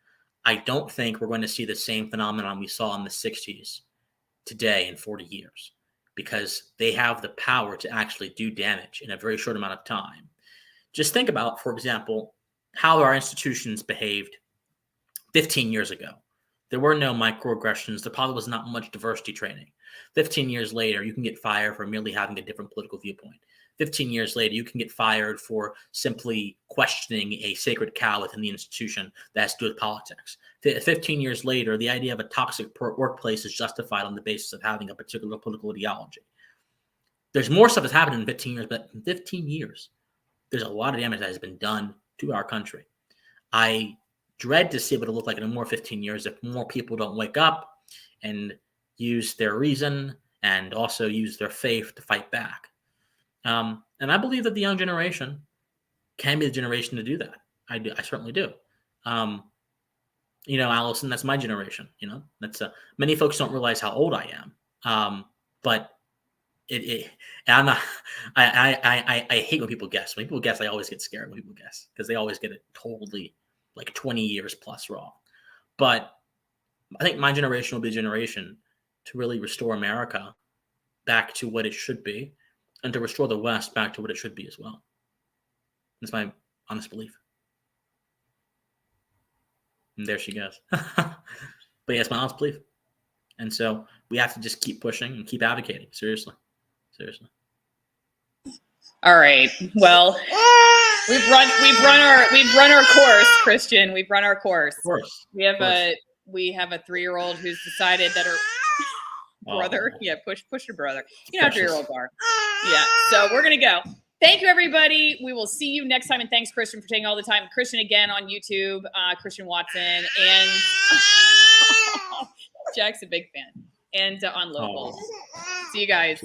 I don't think we're going to see the same phenomenon we saw in the 60s today in 40 years, because they have the power to actually do damage in a very short amount of time. Just think about, for example, how our institutions behaved 15 years ago. There were no microaggressions. There probably was not much diversity training. 15 years later, you can get fired for merely having a different political viewpoint. 15 years later, you can get fired for simply questioning a sacred cow within the institution that has to do with politics. 15 years later, the idea of a toxic workplace is justified on the basis of having a particular political ideology. There's more stuff that's happened in 15 years, but in 15 years, there's a lot of damage that has been done to our country. I dread to see what it'll look like in more 15 years if more people don't wake up and use their reason and also use their faith to fight back. And I believe that the young generation can be the generation to do that. I certainly do. Allison, that's my generation. That's many folks don't realize how old I am. But I'm not. I hate when people guess. When people guess, I always get scared when people guess, because they always get it totally like 20 years plus wrong. But I think my generation will be a generation to really restore America back to what it should be, and to restore the West back to what it should be as well. That's my honest belief. And there she goes. But yeah, it's my honest belief. And so we have to just keep pushing and keep advocating. Seriously. All right. Well, we've run our course, Christian. We've run our course. Of course. We have a 3-year-old who's decided that her brother. Yeah, push your brother. You know how 3-year-olds are. Yeah. So we're gonna go. Thank you, everybody. We will see you next time. And thanks, Christian, for taking all the time. Christian again on YouTube, Christian Watson, and Jack's a big fan. And on Local. See you guys.